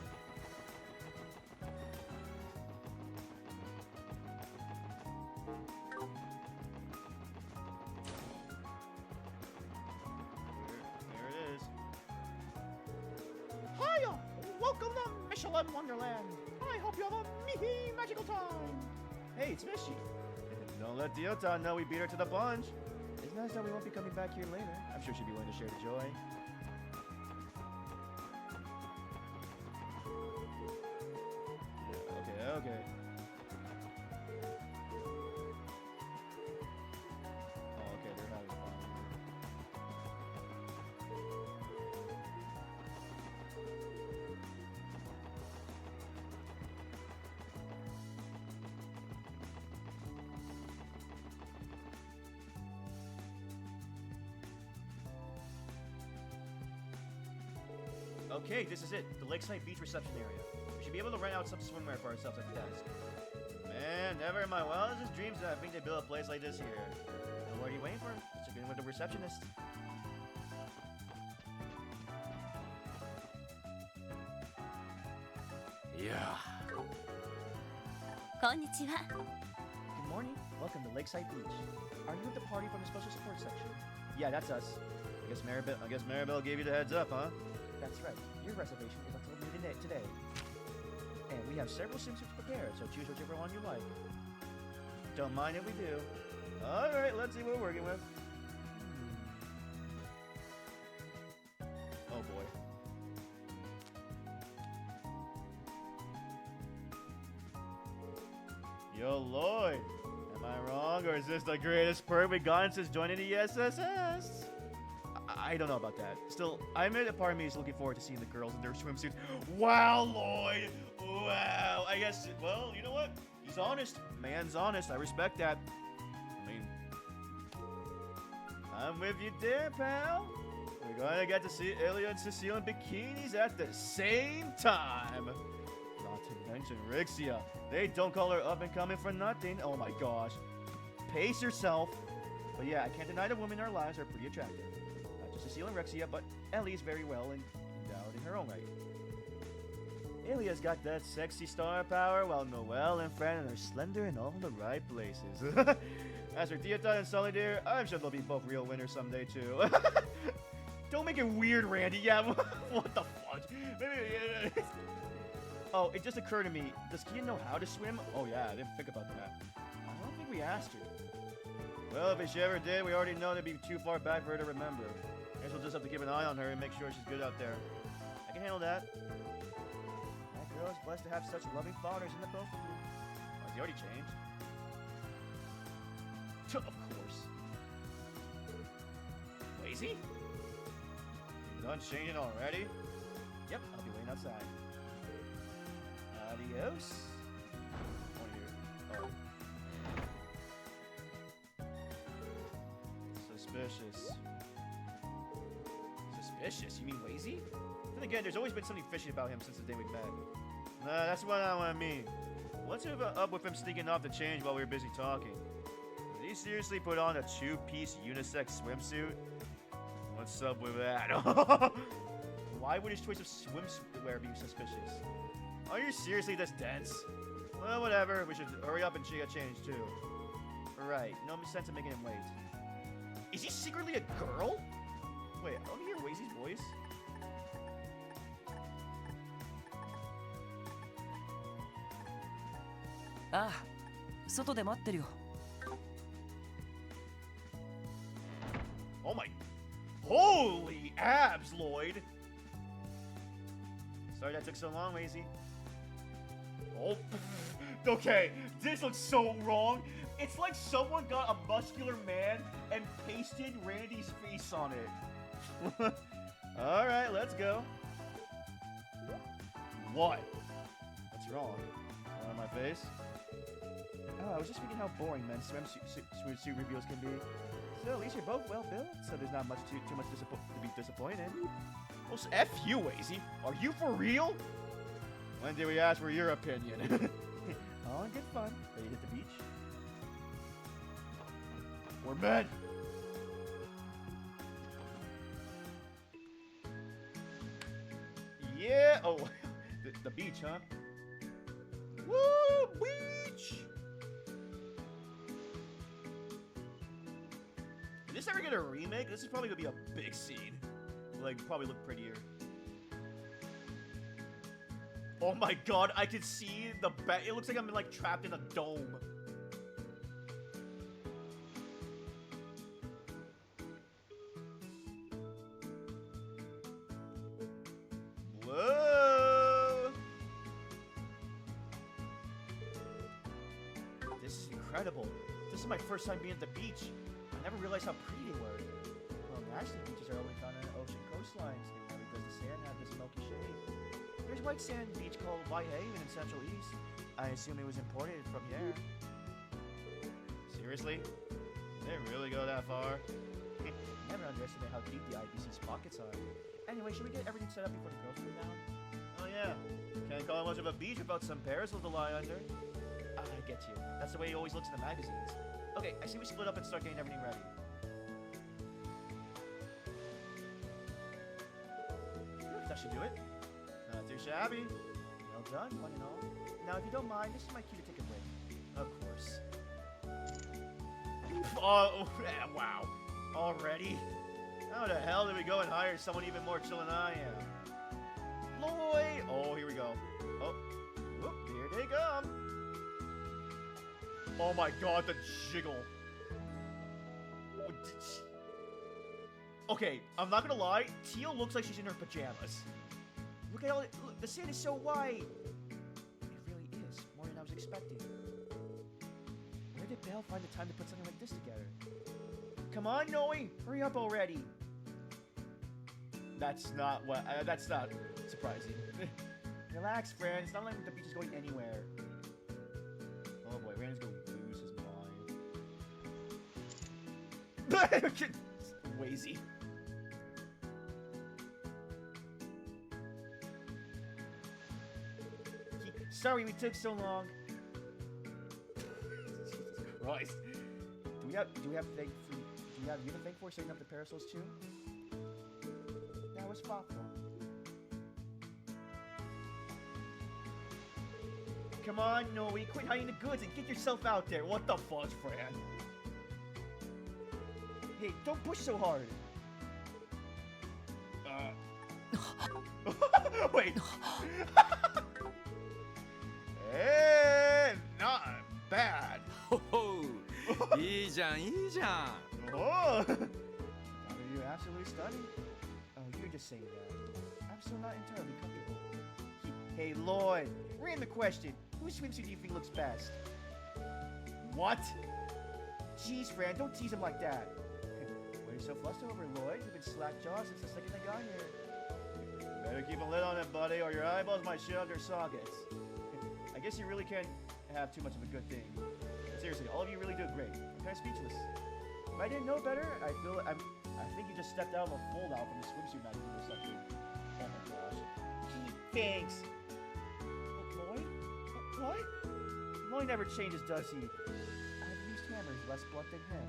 There it is. Hiya! Welcome to Michelin Wonderland. I hope you have a MISHY magical time. Hey, it's Mishy. Don't let Diota know we beat her to the punch. It's nice that we won't be coming back here later. I'm sure she'd be willing to share the joy. Yeah, okay. Oh, okay, they're having fun. Okay, this is it. The Lakeside Beach reception area. We should be able to rent out some swimwear for ourselves at the desk. Man, never in my wildest dreams did I think they'd build a place like this here. So what are you waiting for? Let's get in with the receptionist. Yeah. こんにちは。 Good morning. Welcome to Lakeside Beach. Are you at the party from the special support section? Yeah, that's us. I guess Maribel gave you the heads up, huh? That's right. Your reservation is until noon today. And we have several swimsuits prepared, so choose whichever one you like. Don't mind if we do. Alright, let's see what we're working with. Oh boy. Yo, Lloyd. Am I wrong, or is this the greatest perk we've gotten since joining the SSS? I don't know about that. Still, I admit a part of me is looking forward to seeing the girls in their swimsuits. Wow, Lloyd! Wow! I guess, well, you know what? He's honest. Man's honest. I respect that. I mean, I'm with you there, pal. We're gonna get to see Ilya and Cecile in bikinis at the same time. Not to mention Rixia. They don't call her up and coming for nothing. Oh my gosh. Pace yourself. But yeah, I can't deny the women in our lives are pretty attractive. Not just Cecile and Rexia, but Ellie is very well endowed in her own right. Ilya's got that sexy star power, while Noelle and Fran are slender in all the right places. As for Dieta and Sully dear, I'm sure they'll be both real winners someday too. Don't make it weird, Randy. Yeah, what the fudge? Oh, it just occurred to me. Does Kia know how to swim? Oh yeah, I didn't think about that. I don't think we asked her. Well, if she ever did, we already know they'd be too far back for her to remember. Guess we'll just have to keep an eye on her and make sure she's good out there. I can handle that. That girl is blessed to have such loving fathers in the both of you. Oh, has he already changed? Of course. Lazy? You done changing already? Yep, I'll be waiting outside. Adios. Oh. Suspicious. Suspicious? You mean lazy? Then again, there's always been something fishy about him since the day we met. Nah, that's what I mean. What's up with him sneaking off to change while we were busy talking? Did he seriously put on a two-piece unisex swimsuit? What's up with that? Why would his choice of swimwear be suspicious? Are you seriously this dense? Well, whatever. We should hurry up and get changed too. Right. No sense in making him wait. Is he secretly a girl? Wait, I don't hear Wazy's voice. ああ、外で待ってるよ。 Oh my... Holy abs, Lloyd! Sorry that took so long, Lazy. Oh, okay, this looks so wrong. It's like someone got a muscular man and pasted Randy's face on it. Alright, let's go. What? What's wrong? On my face? Oh, I was just thinking how boring men's swimsuit reveals can be. So at least you're both well built, so there's not much too much to be disappointed. Well, F you, Lazy. Are you for real? When did we ask for your opinion? All in good fun. Ready to hit the beach? We're men. Yeah. Oh, the beach, huh? Woo, beach. Is this ever get a remake? This is probably gonna be a big scene. Like, probably look prettier. Oh my god, I can see the bed. It looks like I'm like trapped in a dome. Whoa! This is incredible. This is my first time being at the beach. I never realized how pretty they were. Well, naturally, beaches are only found on ocean coastlines because the sand have this milky shade. There's white sand beach called Whitehaven in Central East. I assume it was imported from there. Seriously? Did they really go that far? Never underestimate how deep the IBC's pockets are. Anyway, should we get everything set up before the girls come down? Oh yeah. Can't call it much of a beach without some parasols to lie under. I get you. That's the way it always looks in the magazines. Okay, I see we split up and start getting everything ready. That should do it. Not too shabby. Well done, one and all. Now, if you don't mind, this is my cue to take a break. Of course. Oh, yeah, wow. Already? How the hell did we go and hire someone even more chill than I am? Lloyd! Oh, here we go. Oh, whoop, here they come. Oh my god, the jiggle. Okay, I'm not gonna lie. Teal looks like she's in her pajamas. Look at all look, the sand is so white. It really is, more than I was expecting. Where did Belle find the time to put something like this together? Come on, Noe, hurry up already. That's not surprising. Relax, friend. It's not like the beach is going anywhere. Oh boy, Rand's gonna lose his mind. Wazy. Sorry we took so long. Jesus Christ. Do we have you to thank for setting up the parasols too? That was thoughtful. Come on, Noe, quit hiding the goods and get yourself out there. What the fudge, Fran? Hey, don't push so hard. Wait. Hey, not bad. ほほう、いいじゃん、いいじゃん。 Oh. Are you absolutely stunning? Oh, you're just saying that. I'm still not entirely comfortable. Hey, Lloyd, we're in the question. Whose swimsuit do you think looks best? What? Jeez, Fran, don't tease him like that. Why are you so flustered over, Lloyd? You've been slack-jawed since the second I got here. Better keep a lid on it, buddy, or your eyeballs might shoot out their sockets. I guess you really can't have too much of a good thing. But seriously, all of you really do great. I'm kind of speechless. If I didn't know better, I think you just stepped out of a fold-out from the swimsuit magazine or something. Oh my gosh. Gee, thanks. Lloyd? What? Lloyd never changes, does he? I've used hammers less blunt than him.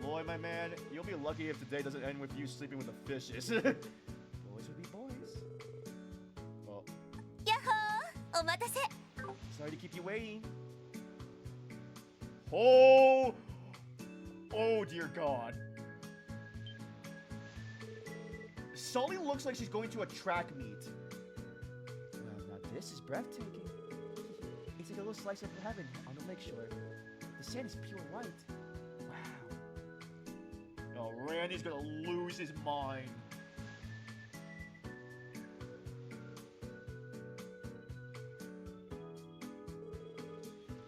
Lloyd, my man, you'll be lucky if the day doesn't end with you sleeping with the fishes. Boys would be boys. Well, やっほー、お待たせ。 Sorry to keep you waiting. oh, oh dear God. Sully looks like she's going to a track meet. This is breathtaking. It's like a little slice of heaven on the lakeshore. The sand is pure white. Wow. Oh, Randy's gonna lose his mind.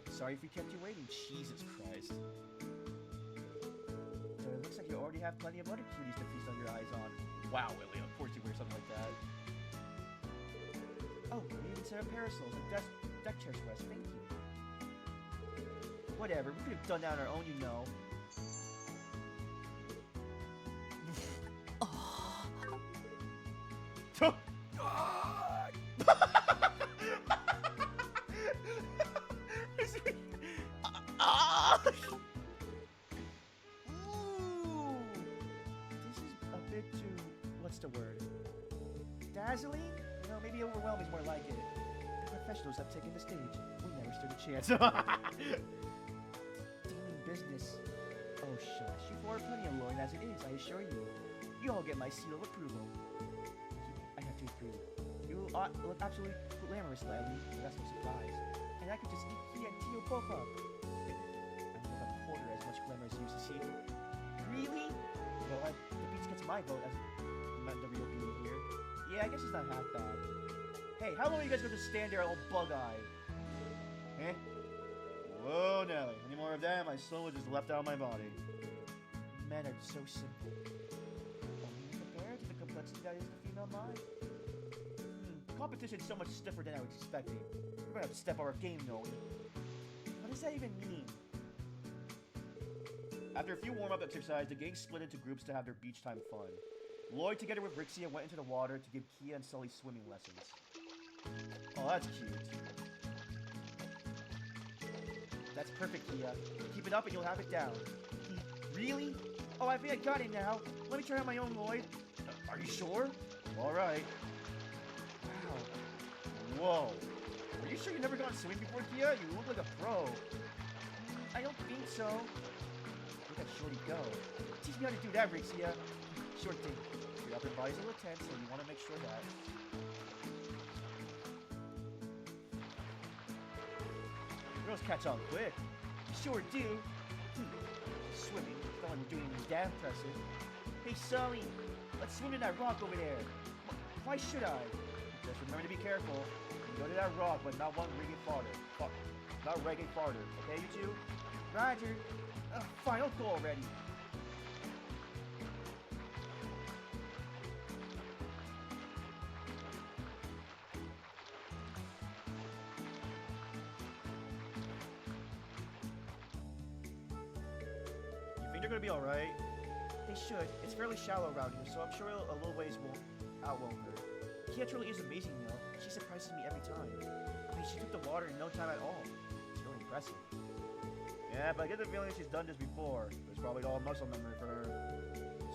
Sorry if we kept you waiting. Jesus Christ. So it looks like you already have plenty of other cuties to feast on your eyes on. Wow, Elliot, of course you wear something like that. Oh, we even set up parasols and deck chairs for us. Thank you. Whatever, we could have done that on our own, you know. Ooh, this is a bit too, what's the word? Dazzling? No, maybe overwhelming is more like it. The professionals have taken the stage. We never stood a chance. Dealing business. Oh shush, you've ordered plenty of loin as it is, I assure you. You all get my seal of approval. I have to agree. You look absolutely glamorous, Lily, but that's no surprise. And I could just eat Kia and Tio both up. I'm about a quarter as much glamour as you used to see. Really? Well, the beach gets my vote as the real beauty here. Yeah, I guess it's not half bad. Hey, how long are you guys going to stand there all bug-eyed? Eh? Whoa, Nelly. Any more of that, my soul is just left out of my body. Men are so simple. Only compared to the complexity that is the female mind. Competition's so much stiffer than I was expecting. We're gonna have to step up our game, Noe. What does that even mean? After a few warm-up exercises, the gang split into groups to have their beach time fun. Lloyd, together with Rixia, went into the water to give Kia and Sully swimming lessons. Oh, that's cute. That's perfect, Kia. Keep it up and you'll have it down. Really? Oh, I think I got it now. Let me try on my own, Lloyd. Are you sure? All right. Wow. Whoa. Are you sure you've never gone swimming before, Kia? You look like a pro. I don't think so. Look at Shorty go. Teach me how to do that, Rixia. Sure thing. Your upper body's a little tense, so you want to make sure that. Girls catch on quick. Sure do. Swimming. It's not like we're doing anything damn impressive. Hey, Sully. Let's swim in that rock over there. Why should I? Just remember to be careful. You go to that rock, but not one reggae farther. Not reggae farther. Okay, you two? Roger. Fine, don't go already. You think they're gonna be alright? They should. It's fairly shallow around here, so I'm sure a little ways won't outwhelm her. Kia truly is amazing, though. She surprises me every time. I mean, she took the water in no time at all. It's really impressive. Yeah, but I get the feeling she's done this before. It's probably all muscle memory for her.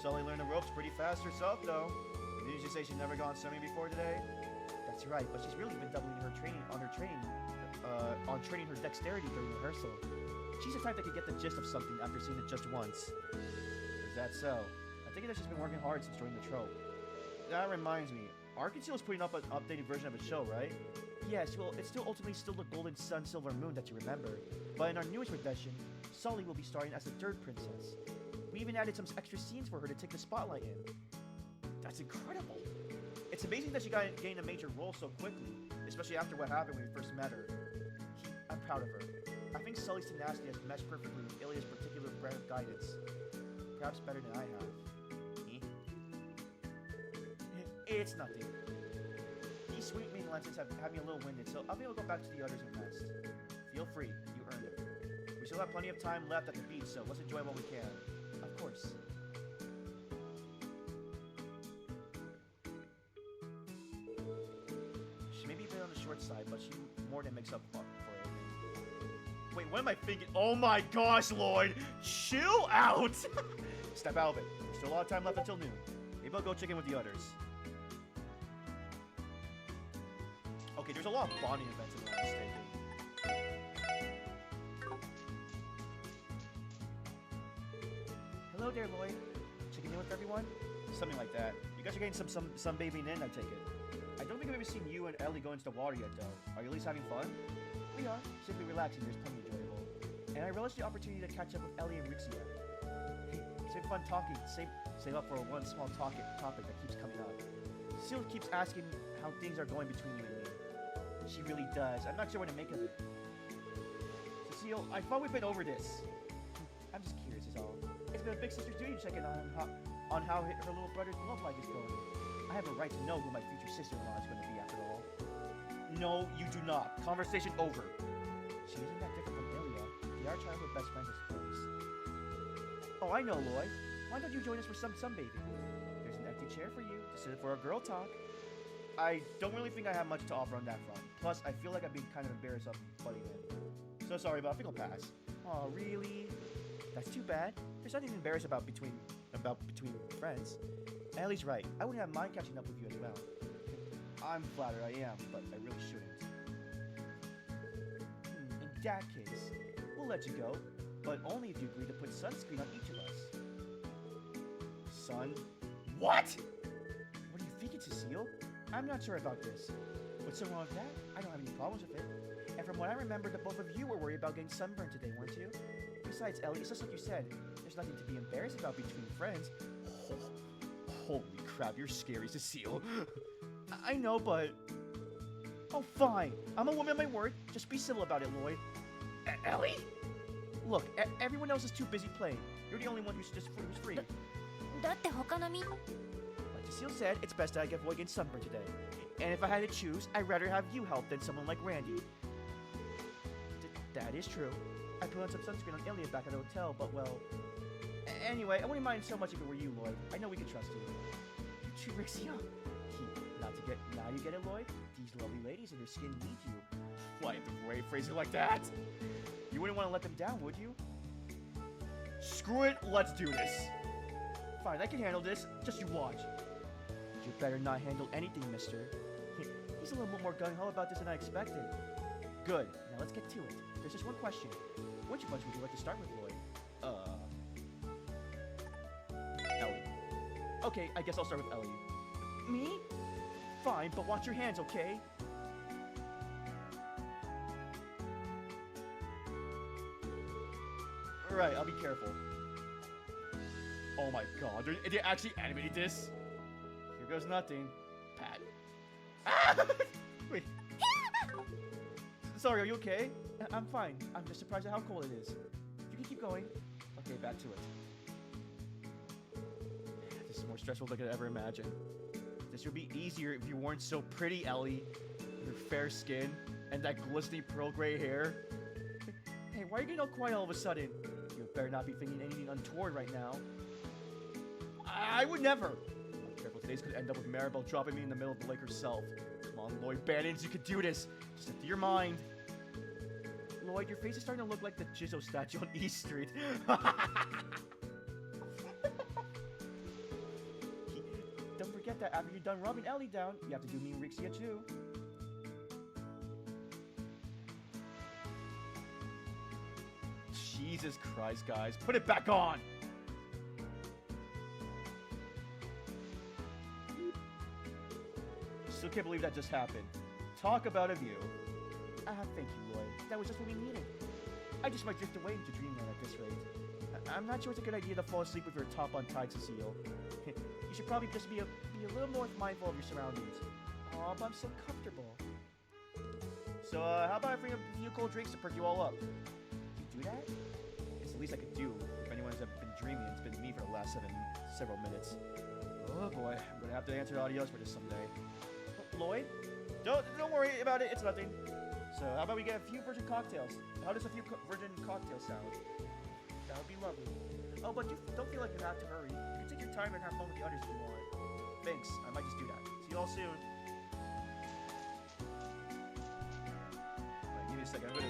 Sully learned the ropes pretty fast herself, though. Didn't she say she's never gone swimming before today? That's right, but she's really been doubling her training on training her dexterity during rehearsal. She's the type that can get the gist of something after seeing it just once. Is that so? I think that she's been working hard since joining the trope. That reminds me, Arkansas is putting up an updated version of a show, right? Yes, well, it's still the Golden Sun Silver Moon that you remember. But in our newest rendition, Sully will be starring as the third princess. We even added some extra scenes for her to take the spotlight in. That's incredible. It's amazing that she gained a major role so quickly, especially after what happened when we first met her. I'm proud of her. I think Sully's tenacity has meshed perfectly with Ilya's particular brand of guidance. Perhaps better than I have. It's nothing. These sweet-mean lessons have me a little winded, so I'll be able to go back to the others and rest. Feel free, you earned it. We still have plenty of time left at the beach, so let's enjoy what we can. Of course. She may be a bit on the short side, but she more than makes up for it. Wait, what am I thinking? Oh my gosh, Lloyd! Chill out! Step out of it. There's still a lot of time left until noon. Maybe I'll go check in with the others. Okay, there's a lot of bonding events if I'm not mistaken. Hello there, Lloyd. Checking in with everyone? Something like that. You guys are getting some babying in, I take it. I don't think I've ever seen you and Ellie go into the water yet, though. Are you at least having fun? We are. Simply relaxing, there's plenty enjoyable. And I relish the opportunity to catch up with Ellie and Rixia. Save fun talking, save up for one small topic that keeps coming up. Cecile keeps asking how things are going between you and me. She really does. I'm not sure what to make of it. Cecile, I thought we'd been over this. I'm just curious is all. It's been a big sister's duty to check in on how her little brother's love life is going. I have a right to know who my future sister-in-law is going to be after all. No, you do not. Conversation over. She isn't that different from Ilya. They are childhood best friends, I suppose. Oh, I know, Lloyd. Why don't you join us for some sunbathing? There's an empty chair for you to sit for a girl talk. I don't really think I have much to offer on that front. Plus, I feel like I'm being kind of embarrassed of butting in. So sorry, but I think I'll pass. Oh, really? That's too bad. There's nothing to embarrass about between friends. Ellie's right. I wouldn't have mind catching up with you as well. I'm flattered I am, but I really shouldn't. In that case, we'll let you go, but only if you agree to put sunscreen on each of us. Son? What? What are you thinking, Cecile? I'm not sure about this. What's so wrong with that? I don't have any problems with it. And from what I remember, the both of you were worried about getting sunburned today, weren't you? Besides, Ellie, it's just like you said. There's nothing to be embarrassed about between friends. Holy crap, you're scary, Cecile. I know, but... Oh, fine. I'm a woman of my word. Just be civil about it, Lloyd. Ellie? Look, everyone else is too busy playing. You're the only one who's free. だって他のみ Like Cecile said, it's best that I avoid getting sunburned today. And if I had to choose, I'd rather have you help than someone like Randy. That is true. I put on some sunscreen on Ilya back at the hotel, but well... Anyway, I wouldn't mind so much if it were you, Lloyd. I know we can trust you. You too, Rixia. Now you get it, Lloyd? These lovely ladies and their skin need you. Why, the way phrase it like that? You wouldn't want to let them down, would you? Screw it, let's do this. Fine, I can handle this. Just you watch. You better not handle anything, mister. He's a little bit more gung-ho about this than I expected. Good. Now let's get to it. There's just one question. Which of us would you like to start with, Lloyd? Ellie. Okay, I guess I'll start with Ellie. Me? Fine, but watch your hands, okay? Alright, I'll be careful. Oh my god, they actually animated this? Here goes nothing. Pat. Ah! Wait. Sorry, are you okay? I'm fine. I'm just surprised at how cold it is. You can keep going. Okay, back to it. This is more stressful than I could ever imagine. This would be easier if you weren't so pretty, Ellie. Your fair skin and that glistening pearl gray hair. Hey, why are you getting all quiet all of a sudden? You better not be thinking anything untoward right now. I would never. I'm careful, today's could end up with Maribel dropping me in the middle of the lake herself. Come on, Lloyd Bannons, you could do this. Just into your mind. Lloyd, your face is starting to look like the Jizzo statue on East Street. Don't forget that after you're done rubbing Ellie down, you have to do me and Rixia too. Jesus Christ, guys. Put it back on! Still can't believe that just happened. Talk about a view. Thank you, Lloyd. That was just what we needed. I just might drift away into dreamland at this rate. I'm not sure it's a good idea to fall asleep with your top untied, Cecile. You should probably just be a little more mindful of your surroundings. Aw, but I'm so comfortable. So, how about I bring a few cold drinks to perk you all up? You do that? It's the least I could do. If anyone's ever been dreaming, it's been me for the last several minutes. Oh boy, I'm gonna have to answer audios for this someday. Lloyd? Don't worry about it, it's nothing. So how about we get a few virgin cocktails? How does a few virgin cocktails sound? That would be lovely. Oh, but don't feel like you have to hurry. You can take your time and have fun with the others if you want. Thanks, I might just do that. See you all soon. Wait, give me a second, I'm gonna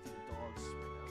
feed the dogs right now.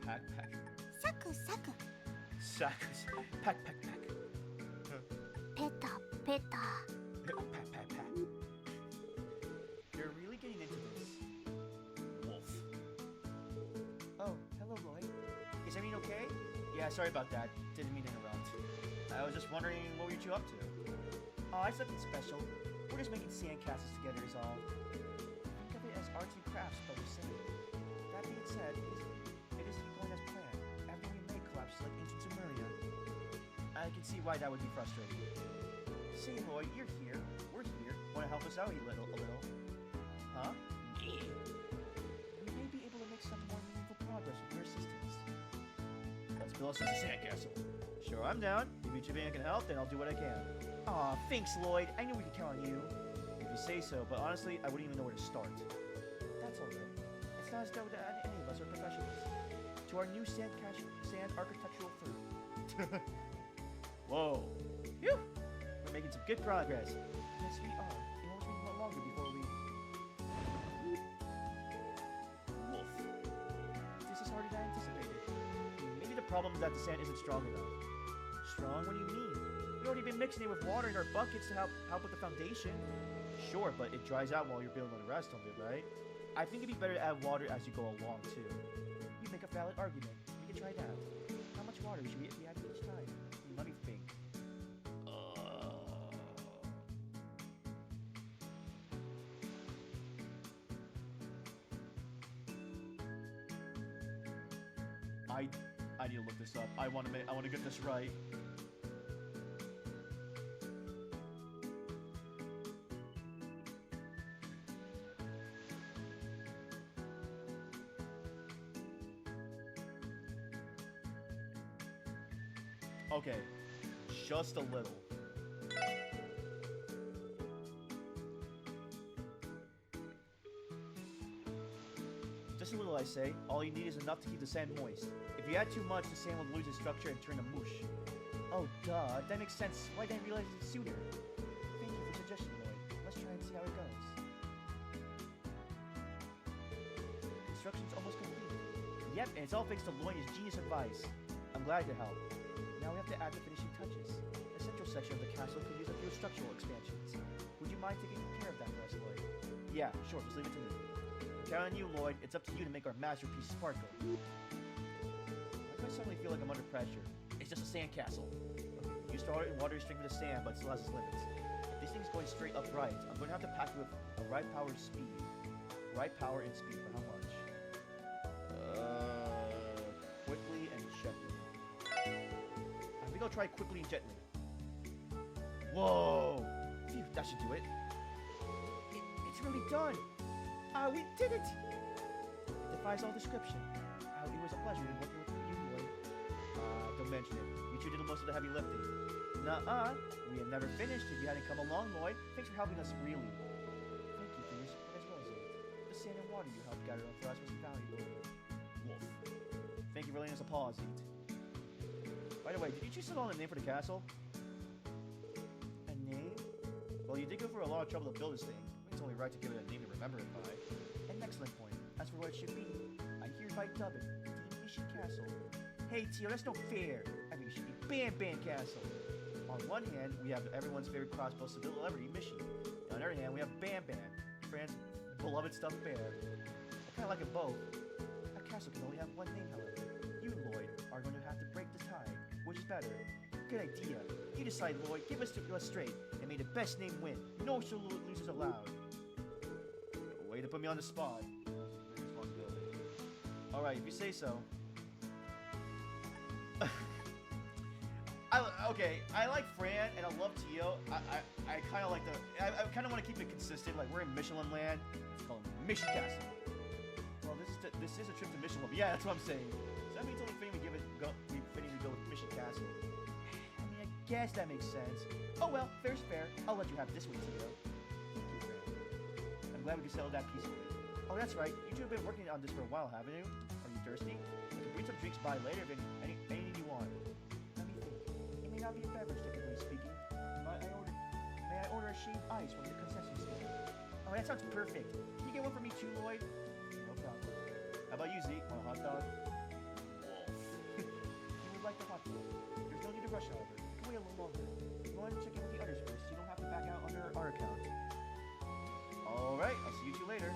pack. Okay. Pack. サクサク Sack. Pack. ペタペタ Pack. You're really getting into this. Wolf. Oh, hello, Lloyd. Is everything okay? Yeah, sorry about that. Didn't mean to interrupt. I was just wondering what were you two up to? Oh, it's nothing special. We're just making sandcastles together is all. Think of it as arts and crafts, but we're saying. That being said, it isn't going as planned. Everything we make collapses like ancient Sumeria. I can see why that would be frustrating. Say, Lloyd, you're here. We're here. Want to help us out a little? Huh? We may be able to make some more meaningful progress with your assistance. Let's build us a sandcastle. Sure, I'm down. If you two can help, then I'll do what I can. Aw, thanks, Lloyd. I knew we could count on you. If you say so, but honestly, I wouldn't even know where to start. That's all right. It's not as though that any of us are professionals. To our new sand architectural firm. Whoa. Phew! We're making some good progress. Yes, we are. It won't be longer before we... Wolf. This is harder than I anticipated. Maybe the problem is that the sand isn't strong enough. Strong? What do you mean? We've already been mixing it with water in our buckets to help with the foundation. Sure, but it dries out while you're building the rest of it, right? I think it'd be better to add water as you go along, too. You make a valid argument. We can try that. How much water should we be adding each time? Let me think. I need to look this up. I want to get this right. Okay, just a little. Just a little, I say. All you need is enough to keep the sand moist. If you add too much, the sand will lose its structure and turn to mush. Oh, duh. That makes sense. Why didn't I realize it sooner? Thank you for the suggestion, Lloyd. Let's try and see how it goes. Construction's almost complete. Yep, and it's all thanks to Lloyd and his genius advice. I'm glad to help. Now we have to add the finishing touches. The central section of the castle could use a few structural expansions. Would you mind taking care of that for us, Lloyd? Yeah, sure. Just leave it to me. Count on you, Lloyd. It's up to you to make our masterpiece sparkle. Why do I suddenly feel like I'm under pressure? It's just a sandcastle. You start in water to strengthen the sand, but it still has its limits. If this thing's going straight upright, I'm going to have to pack it with a right power and speed. Right power and speed for how much? Quickly and gently. I think I'll try quickly and gently. Whoa! Phew, that should do it. It's really done! We did it! It defies all description. It was a pleasure working with you, Lloyd. Don't mention it. You two did most of the heavy lifting. Nuh-uh. We had never finished if you hadn't come along, Lloyd. Thanks for helping us, really. Thank you for your support as well as it. The sand and water you helped gather up for us was invaluable. Wolf. Thank you for letting us pause, Eat. By the way, did you choose on a name for the castle? A name? Well, you did go through a lot of trouble to build this thing. It's only right to give it a name to remember it by. An excellent point. As for what it should be, I hereby dub it the MISHY Castle. Hey, Tio, that's no fair. I think it should be Bam Bam Castle. On one hand, we have everyone's favorite crossbow celebrity, MISHY. On the other hand, we have Bam Bam, Fran's beloved stuffed bear. I kind of like it both. A castle can only have one name, however. You, Lloyd, are going to have to break the tie. Which is better? Good idea. You decide, Lloyd. Give us to us straight, and may the best name win. No losers allowed. Way to put me on the spot. Alright, if you say so. Okay, I like Fran and I love Tio. I kind of like I kind of want to keep it consistent. Like, we're in Michelin land. It's called MISHY Castle. Well, this is a trip to Michelin. But yeah, that's what I'm saying. So that means only fitting we go with MISHY Castle. I mean, I guess that makes sense. Oh well, fair's fair. I'll let you have this one, Tio. Thank you, Fran. I'm glad we could settle that peacefully. Oh, that's right. You two have been working on this for a while, haven't you? Are you thirsty? I can bring some drinks by later if anything you want. Let me think. It may not be a beverage, technically speaking, May I order a shaved ice from the concession stand? Oh, that sounds perfect. Can you get one for me too, Lloyd? No problem. How about you, Zeke? Want a hot dog? You would like the hot dog. There's no need to rush, however. You can wait a little longer. You want to check in with the others first, so you don't have to back out under our account. Alright, I'll see you two later.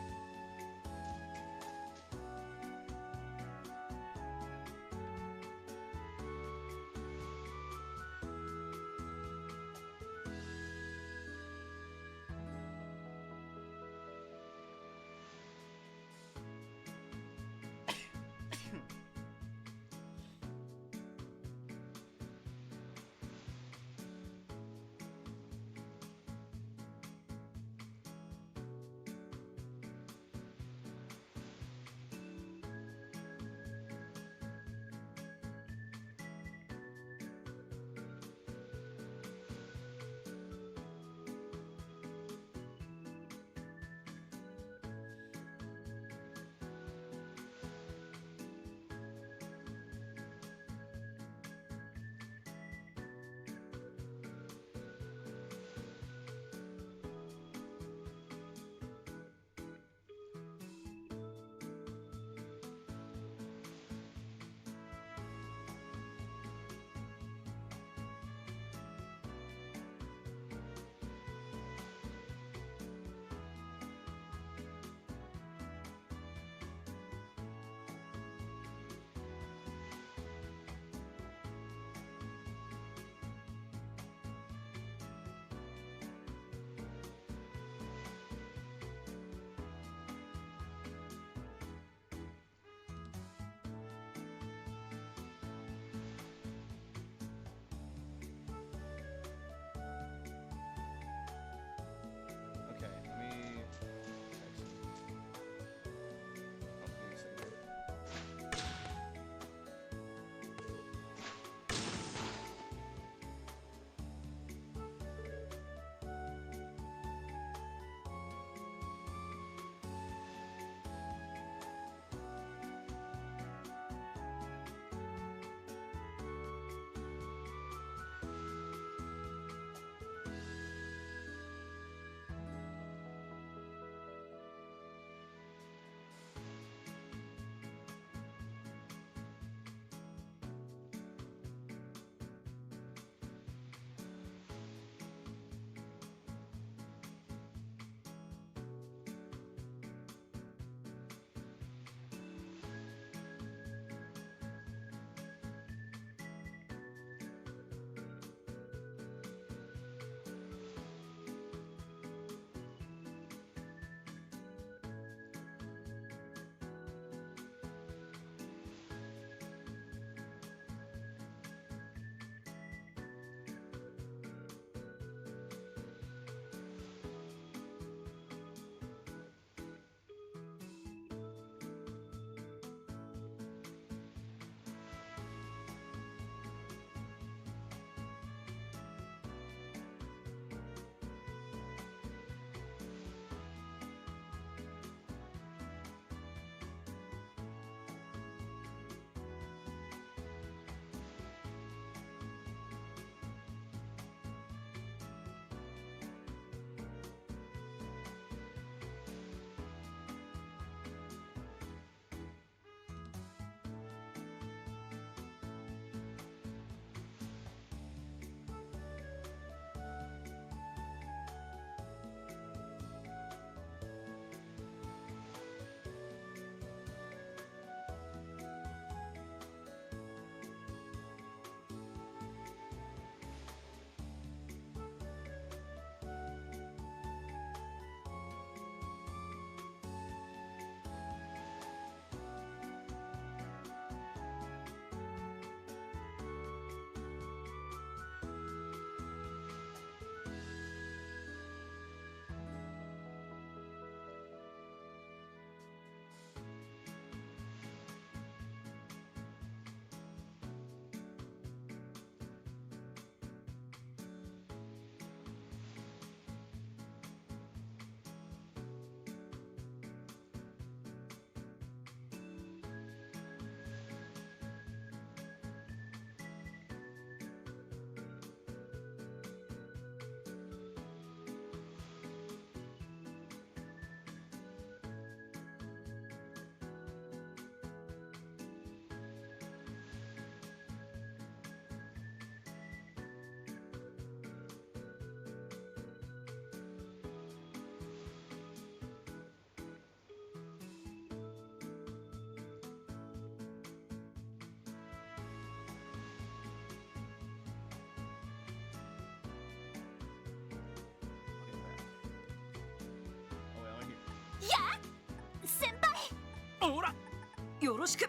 よろしく。よ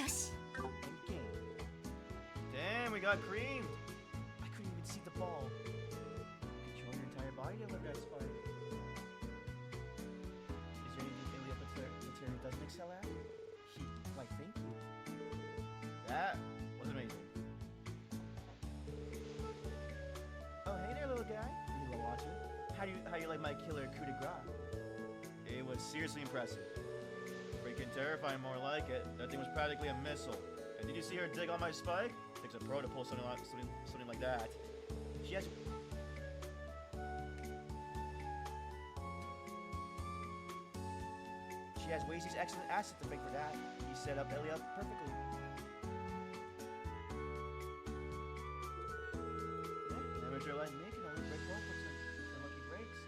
し。 And game. Damn, we got creamed. I couldn't even see the ball. Control your entire body to lift that spike. Is there anything Ilya Pater doesn't excel at? Why, thank you. That was amazing. Oh, hey there, little guy. You little watcher. How you like my killer coup de grace? It was seriously impressive. Freaking terrifying, more like it. That thing was practically a missile. And did you see her dig on my spike? Takes a pro to pull something like that. She has. She has Wasey's excellent asset to thank for that. He set up Ellie up perfectly. Yeah, an amateur like me can only break one for lucky breaks.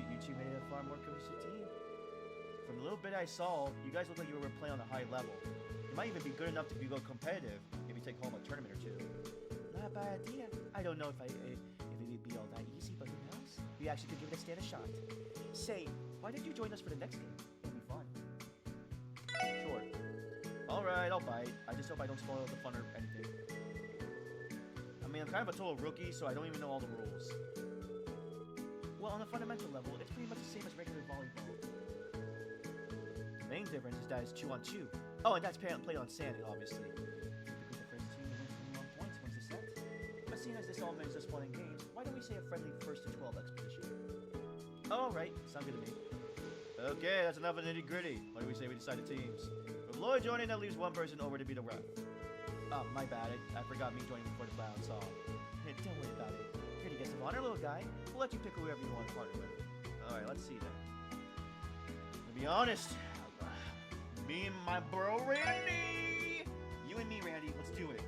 You two made it a far more cohesive team. From the little bit I saw, you guys look like you were playing on a high level. You might even be good enough to go competitive if you take home a tournament or two. Not a bad idea. I don't know if it would be all that easy, but who knows? We actually could give it a stand a shot. Say, why did you join us for the next game? It'll be fun. Sure. Alright, I'll bite. I just hope I don't spoil the fun or anything. I mean, I'm kind of a total rookie, so I don't even know all the rules. Well, on a fundamental level, it's pretty much the same as regular volleyball. The main difference is that it's 2-on-2. Oh, and that's played on sand, obviously. Because the first team wins 1 points wins the set. But seeing as this all means just fun and games, why don't we say a friendly 1st to 12 expedition? Alright, sounds good to me. Okay, that's enough of the nitty-gritty. What do we say we decide the teams? With Lloyd joining, that leaves one person over to be the ref. Oh, my bad. I forgot me joining before the clown saw. Hey, don't worry about it. Here to get some honor, little guy. We'll let you pick whoever you want to partner with. Alright, let's see then. To be honest, me and my bro Randy! You and me, Randy, let's do it.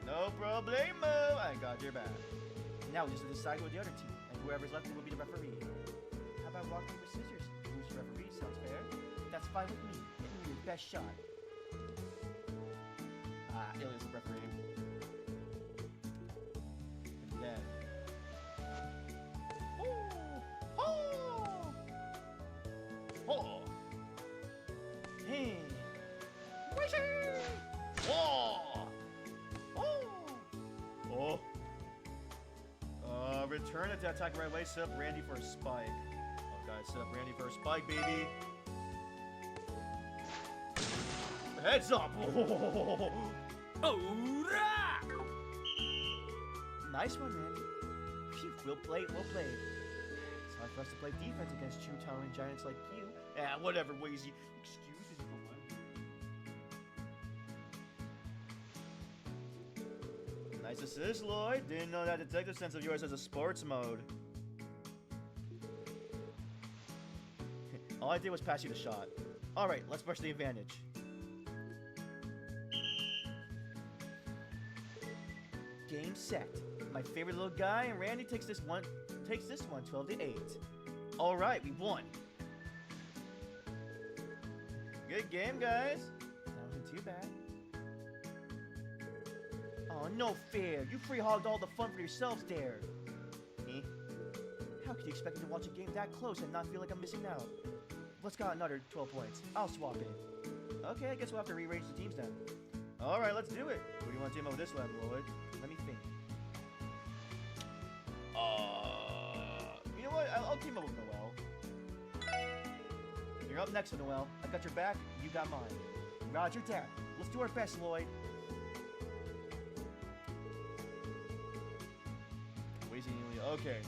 No problemo! I got your back. Now we just decide with the other team, and whoever's left will be the referee. How about rock, paper, scissors? Who's the referee? Sounds fair. That's fine with me. Give me your best shot. Ah, Ilya's the referee. And then... Oh! Hey! Whoa! Oh! Return it to attack right away. Set up Randy for a spike. Oh, guys, set up Randy for a spike, baby. Heads up! Ora! Nice one, Randy. Phew, we'll play. It's hard for us to play defense against true towering giants like you. Ah, whatever, Wazy. Excuse me. Nice assist, Lloyd. Didn't know that detective sense of yours has a sports mode. All I did was pass you the shot. Alright, let's push the advantage. Game set. My favorite little guy, and Randy takes this one 12 to 8. Alright, we won. Good game, guys. That wasn't too bad. Oh, no fair. You free-hogged all the fun for yourselves there. Eh? How could you expect me to watch a game that close and not feel like I'm missing out? Let's got another 12 points. I'll swap it. Okay, I guess we'll have to rearrange the teams then. Alright, let's do it. Who do you want to team up with this level, Lloyd? Let me think. You know what? I'll team up with Noel. You're up next, Noel. I got your back, you got mine. Roger that. Let's do our best, Lloyd. Okay.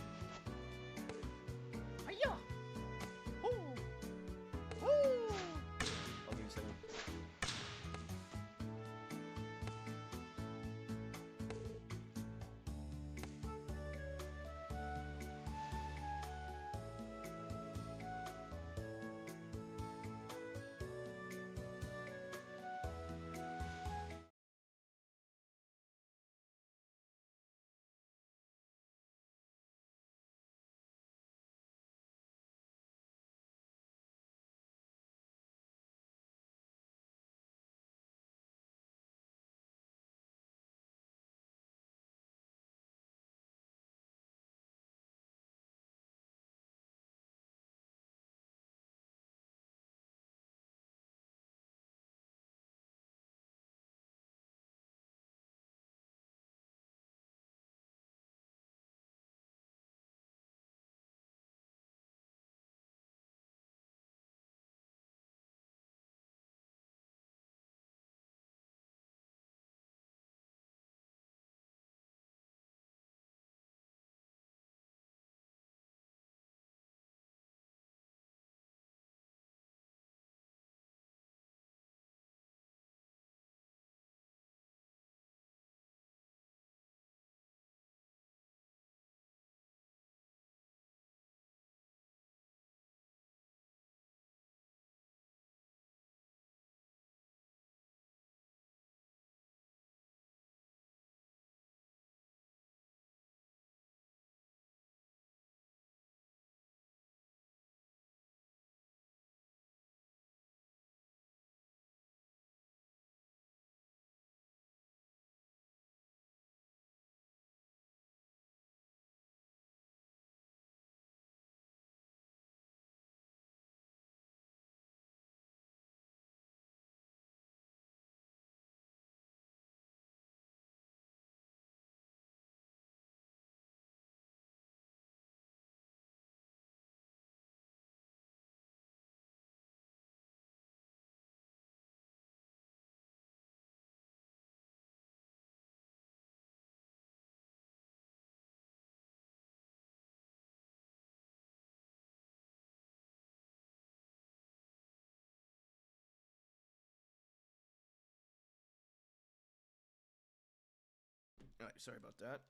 Alright, sorry about that.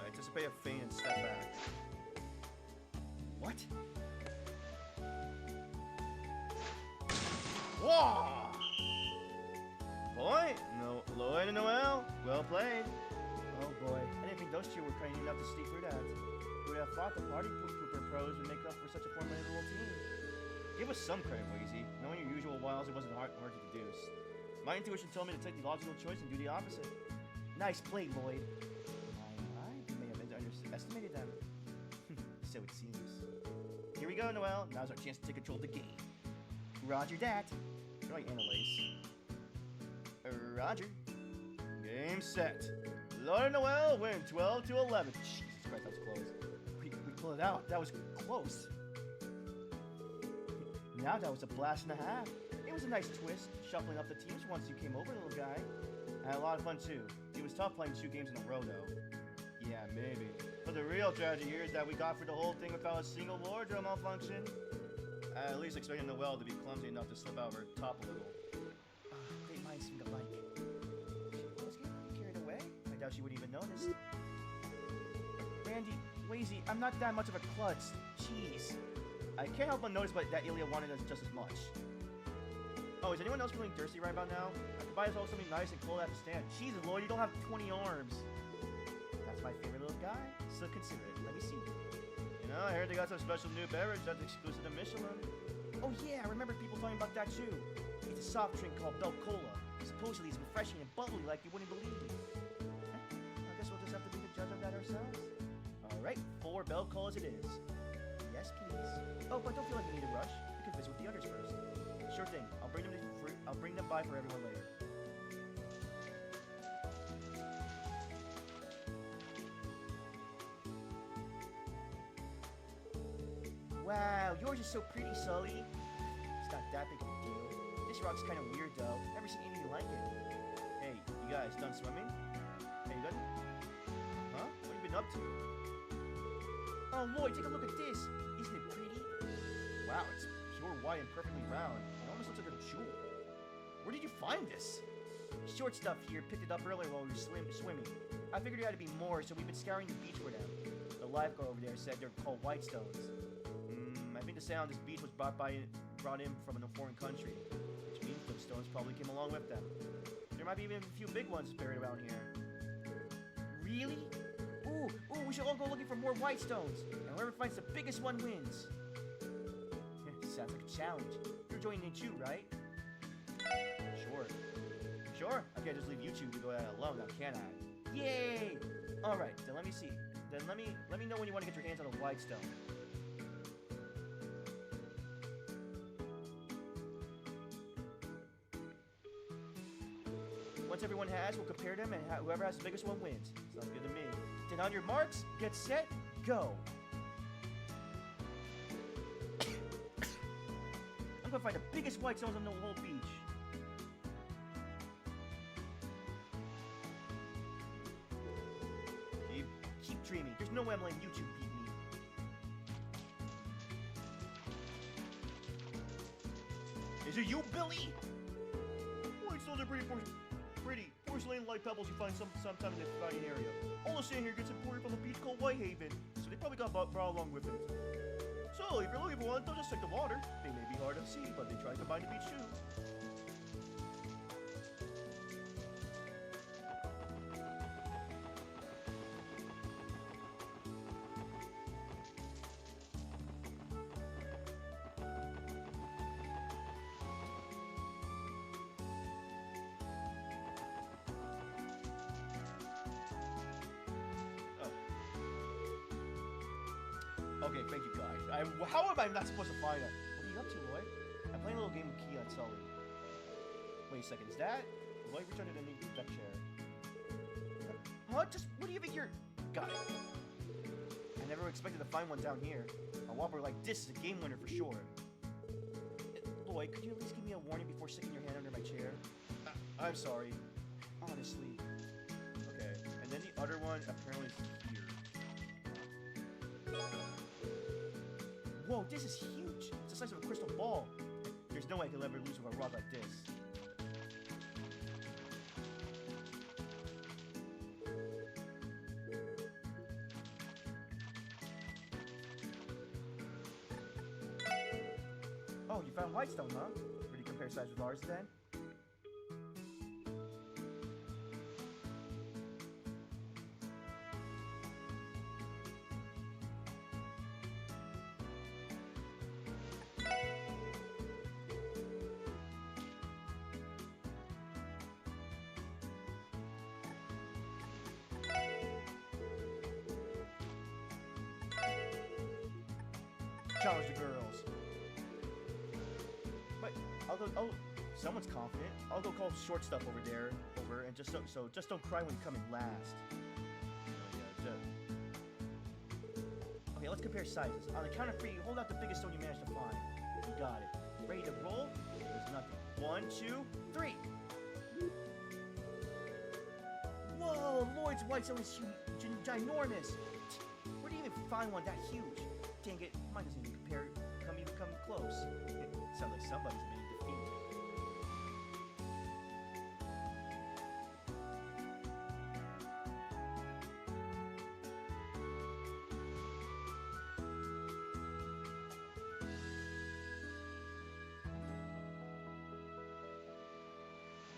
I anticipate a feint and step back. What? Whoa! Point? No, Lloyd and Noel. Well played. Oh boy, I didn't think those two were crazy enough to sneak through that. Who would have thought the party pooper pros would make up for such a formidable team? Give us some credit, Wazy. Knowing your usual wiles, it wasn't hard to deduce. My intuition told me to take the logical choice and do the opposite. Nice play, Lloyd. My, you may have underestimated them. So it seems. Here we go, Noel. Now's our chance to take control of the game. Roger that. You're like Annalise. Roger. Game set. Lloyd and Noel win 12 to 11. Jesus Christ, that was close. We pulled it out. That was close. Now that was a blast and a half. It was a nice twist, shuffling up the teams once you came over, little guy. I had a lot of fun too. It was tough playing 2 games in a row though. Yeah, maybe. But the real tragedy here is that we got through the whole thing without a single wardrobe malfunction. I at least expected Noelle to be clumsy enough to slip out of her top a little. Great minds seem alike. She was getting pretty carried away. I doubt she would even notice. Randy, Wazy, I'm not that much of a klutz. Jeez. I can't help but notice that Ilya wanted us just as much. Oh, is anyone else feeling thirsty right about now? I could buy us all something nice and cold at the stand. Jesus, Lloyd, you don't have 20 arms. That's my favorite little guy, so consider it. Let me see. You know, I heard they got some special new beverage that's exclusive to Michelin. Oh yeah, I remember people talking about that too. It's a soft drink called Bell Cola. Supposedly it's refreshing and bubbly like you wouldn't believe. I guess we'll just have to be the judge of that ourselves. Alright, 4 Bell Colas it is. Yes, please. Oh, but don't feel like you need to rush. You can visit with the others first. Sure thing. I'll bring them by for everyone later. Wow, yours is so pretty, Sully. It's not that big of a deal. This rock's kind of weird, though. Never seen anything like it. Hey, you guys done swimming? Hey, you good? Huh? What have you been up to? Oh, Lloyd, take a look at this. Isn't it pretty? Wow, it's pure white and perfectly round. It almost looks like a jewel. Where did you find this? Short stuff here picked it up earlier while we were swimming. I figured there had to be more, so we've been scouring the beach for them. The lifeguard over there said they're called white stones. I think the sound this beach was brought in from a foreign country, which means those stones probably came along with them. There might be even a few big ones buried around here. Really? Ooh, we should all go looking for more white stones, and whoever finds the biggest one wins. Sounds like a challenge. You're joining in too, right? Sure. I can't just leave you two to go at it alone, now can I? Yay! All right, then let me see. Then let me know when you want to get your hands on a white stone. Once everyone has, we'll compare them, and whoever has the biggest one wins. Sounds good to me. Then on your marks, get set, go. I'm gonna find the biggest white stones on the whole beach. Keep dreaming. There's no way I'm letting you two beat me. Is it you, Billy? White stones are pretty porcelain-like pebbles you find sometime in the surrounding area. All the sand here gets imported from a beach called Whitehaven, so they probably got brought along with it. So, if you're looking for one, don't just check the water. They may be hard to see, but they try to combine the beach too. Okay, thank you guys. How am I not supposed to find that? What are you up to, Lloyd? I'm playing a little game with Kia and Sully. Wait a second, is that? Lloyd returned to the deck chair. Huh? Just, what do you think you're... Got it. I never expected to find one down here. A whopper like this is a game winner for sure. Lloyd, could you at least give me a warning before sticking your hand under my chair? I'm sorry. Honestly. Okay, and then the other one apparently is here. Whoa, this is huge. It's the size of a crystal ball. There's no way I could ever lose with a rock like this. Oh, you found Whitestone, huh? Where do you compare size with ours then? Challenge the girls. But I'll go. Oh, someone's confident. I'll go call short stuff over there, and just just don't cry when you come in last. Okay, let's compare sizes. On the count of 3, hold out the biggest stone you managed to find. You got it. Ready to roll? There's nothing. 1, 2, 3. Whoa, Lloyd's Whitestone is ginormous. Where do you even find one that huge? Dang it, mine doesn't even come close. Sounds like somebody's been defeated.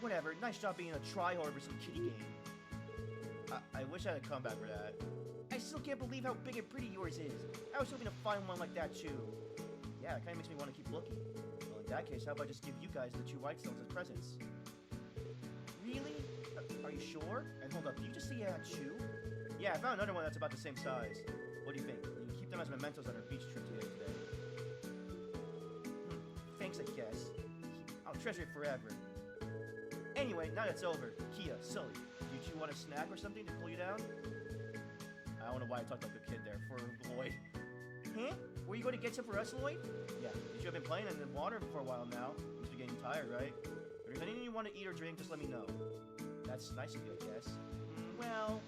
Whatever, nice job being a tryhard for some kiddie game. I wish I had a comeback for that. I still can't believe how big and pretty yours is. I was hoping to find one like that too. Yeah, it kind of makes me want to keep looking. Well, in that case, how about I just give you guys the 2 Whitestones as presents? Really? Are you sure? And hold up, did you just say you had 2? Yeah, I found another one that's about the same size. What do you think? You can keep them as mementos on our beach trip today. Thanks, I guess. I'll treasure it forever. Anyway, now that's over. Kia, Sully, do you 2 want a snack or something to cool you down? I don't know why I talked like a kid there for Lloyd. Huh? Were you going to get some for us, Lloyd? Yeah, you have been playing in the water for a while now. You must be getting tired, right? But if anything you want to eat or drink, just let me know. That's nice of you, I guess. Well,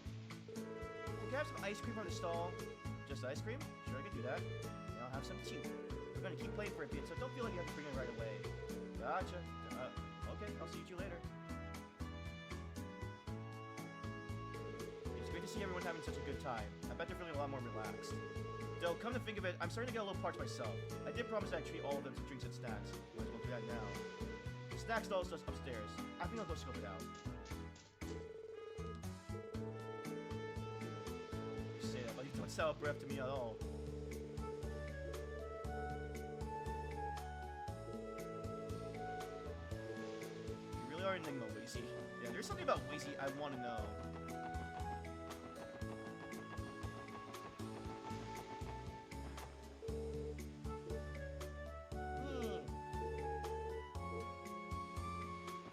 we can have some ice cream from the stall. Just ice cream? Sure, I can do that. And I'll have some too. We're going to keep playing for a bit, so don't feel like you have to bring it right away. Gotcha. Okay, I'll see you 2 later. It's great to see everyone having such a good time. I bet they're feeling a lot more relaxed. Though, come to think of it, I'm starting to get a little parched myself. I did promise I'd treat all of them to drinks and snacks. Might as well do that now. The snack stall is just upstairs. I think I'll go scope it out. You say that, but you don't sound breath to me at all. You really are an enigma, Weezy. Yeah, there's something about Weezy I want to know.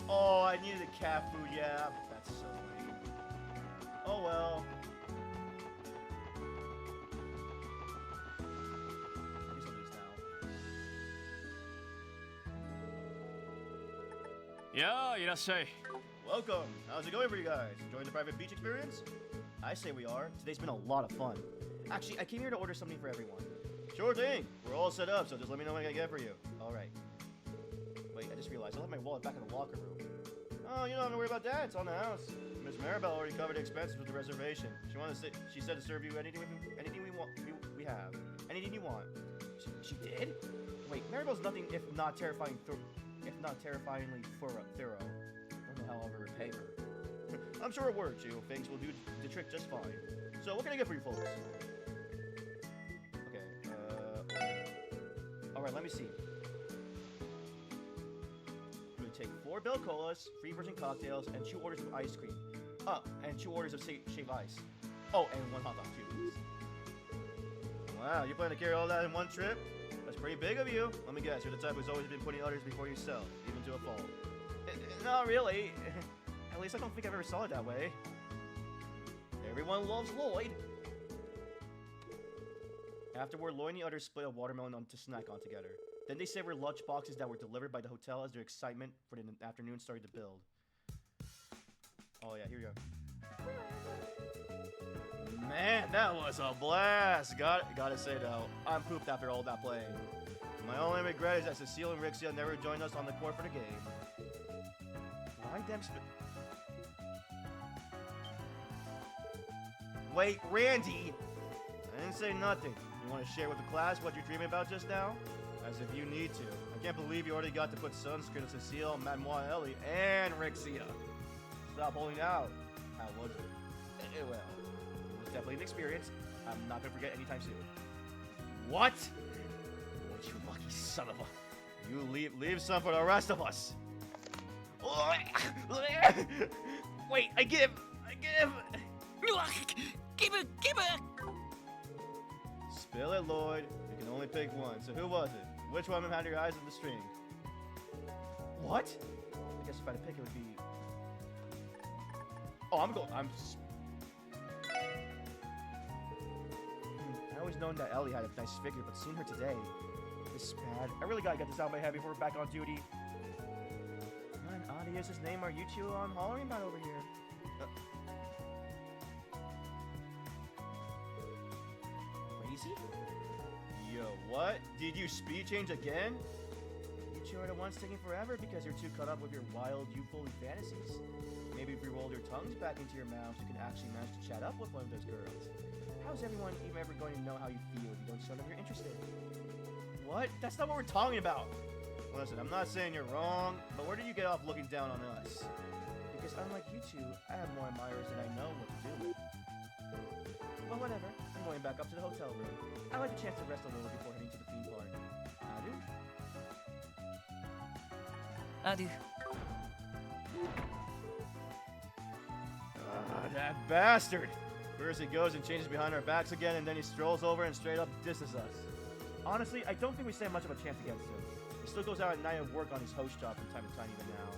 Oh, I needed a cat food, yeah. That's so lame. Oh well. Here's some of these now. やあいらっしゃい Welcome. How's it going for you guys? Enjoying the private beach experience? I say we are. Today's been a lot of fun. Actually, I came here to order something for everyone. Sure thing. We're all set up, so just let me know what I can get for you. All right. Wait, I just realized I left my wallet back in the locker room. Oh, you don't have to worry about that. It's on the house. Miss Maribel already covered the expenses with the reservation. She said to serve you anything we want. We have anything you want. She did? Wait, Maribel's nothing if not terrifyingly thorough. Don't know how I'll ever repay her. I'm sure a word or 2 things will do the trick just fine. So, what can I get for you folks? Okay. All right. Let me see. Take 4 Bell Colas, 3 virgin cocktails, and 2 orders of ice cream. And 2 orders of shaved ice. Oh, and 1 hot dog too. Wow, you plan to carry all that in one trip? That's pretty big of you. Let me guess, you're the type who's always been putting others before yourself, even to a fault. Not really. At least I don't think I've ever saw it that way. Everyone loves Lloyd. Afterward, Lloyd and the others split a watermelon to snack on together. Then they savored lunch boxes that were delivered by the hotel as their excitement for the afternoon started to build. Oh yeah, here we go. Man, That was a blast. Gotta say though, I'm pooped after all that playing. My only regret is that Cecile and Rixia never joined us on the court for the game. Why them Wait, Randy! I didn't say nothing. You want to share with the class what you're dreaming about just now? As if you need to. I can't believe you already got to put sunscreen on Cecile, Mademoiselle Ellie, and Rixia. Stop holding out. How was it? Well, it was definitely an experience. I'm not gonna forget anytime soon. What? What, you lucky son of a... You leave some for the rest of us. Wait, I give. Give it. Spill it, Lloyd. You can only pick one. So who was it? Which woman had your eyes on the string? What? I guess if I had to pick, it would be... Oh, I always known that Ellie had a nice figure, but seeing her today, this is bad. I really gotta get this out of my head before we're back on duty. What an audience's name are you two on hollering about over here? Crazy? Yo, what? Did you speed change again? You two are the ones taking forever because you're too caught up with your wild, youthful fantasies. Maybe if you rolled your tongues back into your mouths, you can actually manage to chat up with one of those girls. How's everyone even ever going to know how you feel if you don't show them you're interested? What? That's not what we're talking about! Listen, I'm not saying you're wrong, but where did you get off looking down on us? Because unlike you two, I have more admirers than I know what to do with. Well, whatever. I'm going back up to the hotel room. I'd like a chance to rest a little before heading to the theme park. Adieu? Adieu. That bastard! First he goes and changes behind our backs again, and then he strolls over and straight up disses us. Honestly, I don't think we stand much of a chance against him. He still goes out at night and work on his host job from time to time even now.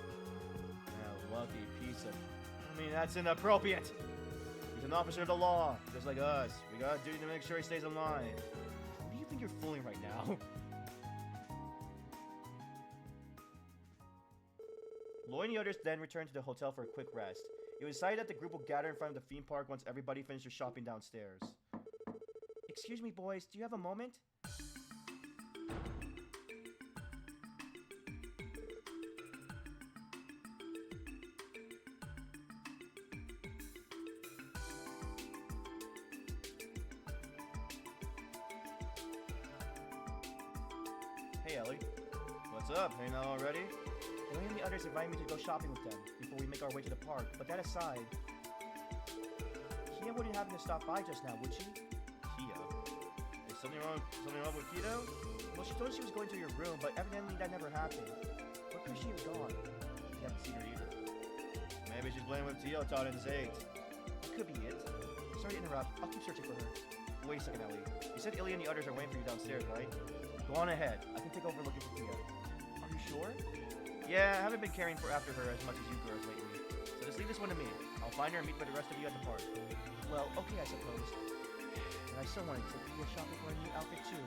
Yeah, lucky piece of... I mean, that's inappropriate! He's an officer of the law, just like us. We got a duty to make sure he stays in line. Who do you think you're fooling right now? Lloyd and the others then returned to the hotel for a quick rest. It was decided that the group will gather in front of the theme park once everybody finishes shopping downstairs. Excuse me, boys, do you have a moment? Hey, Ellie. What's up? Hey, now already? Ellie and the others invited me to go shopping with them before we make our way to the park, but that aside... Kia wouldn't happen to stop by just now, would she? Kia? Is something wrong with Keto? Well, she told us she was going to your room, but evidently that never happened. Where could she have gone? We haven't seen her either. Maybe she's playing with Tio Todd and Zate. That could be it. Sorry to interrupt. I'll keep searching for her. Wait a second, Ellie. You said Illy and the others are waiting for you downstairs, right? Go on ahead. I can take over looking for Kia. Are you sure? Yeah, I haven't been caring for after her as much as you girls lately. So just leave this one to me. I'll find her and meet with the rest of you at the park. Well, okay, I suppose. But I still want to take Kia shopping for a new outfit too.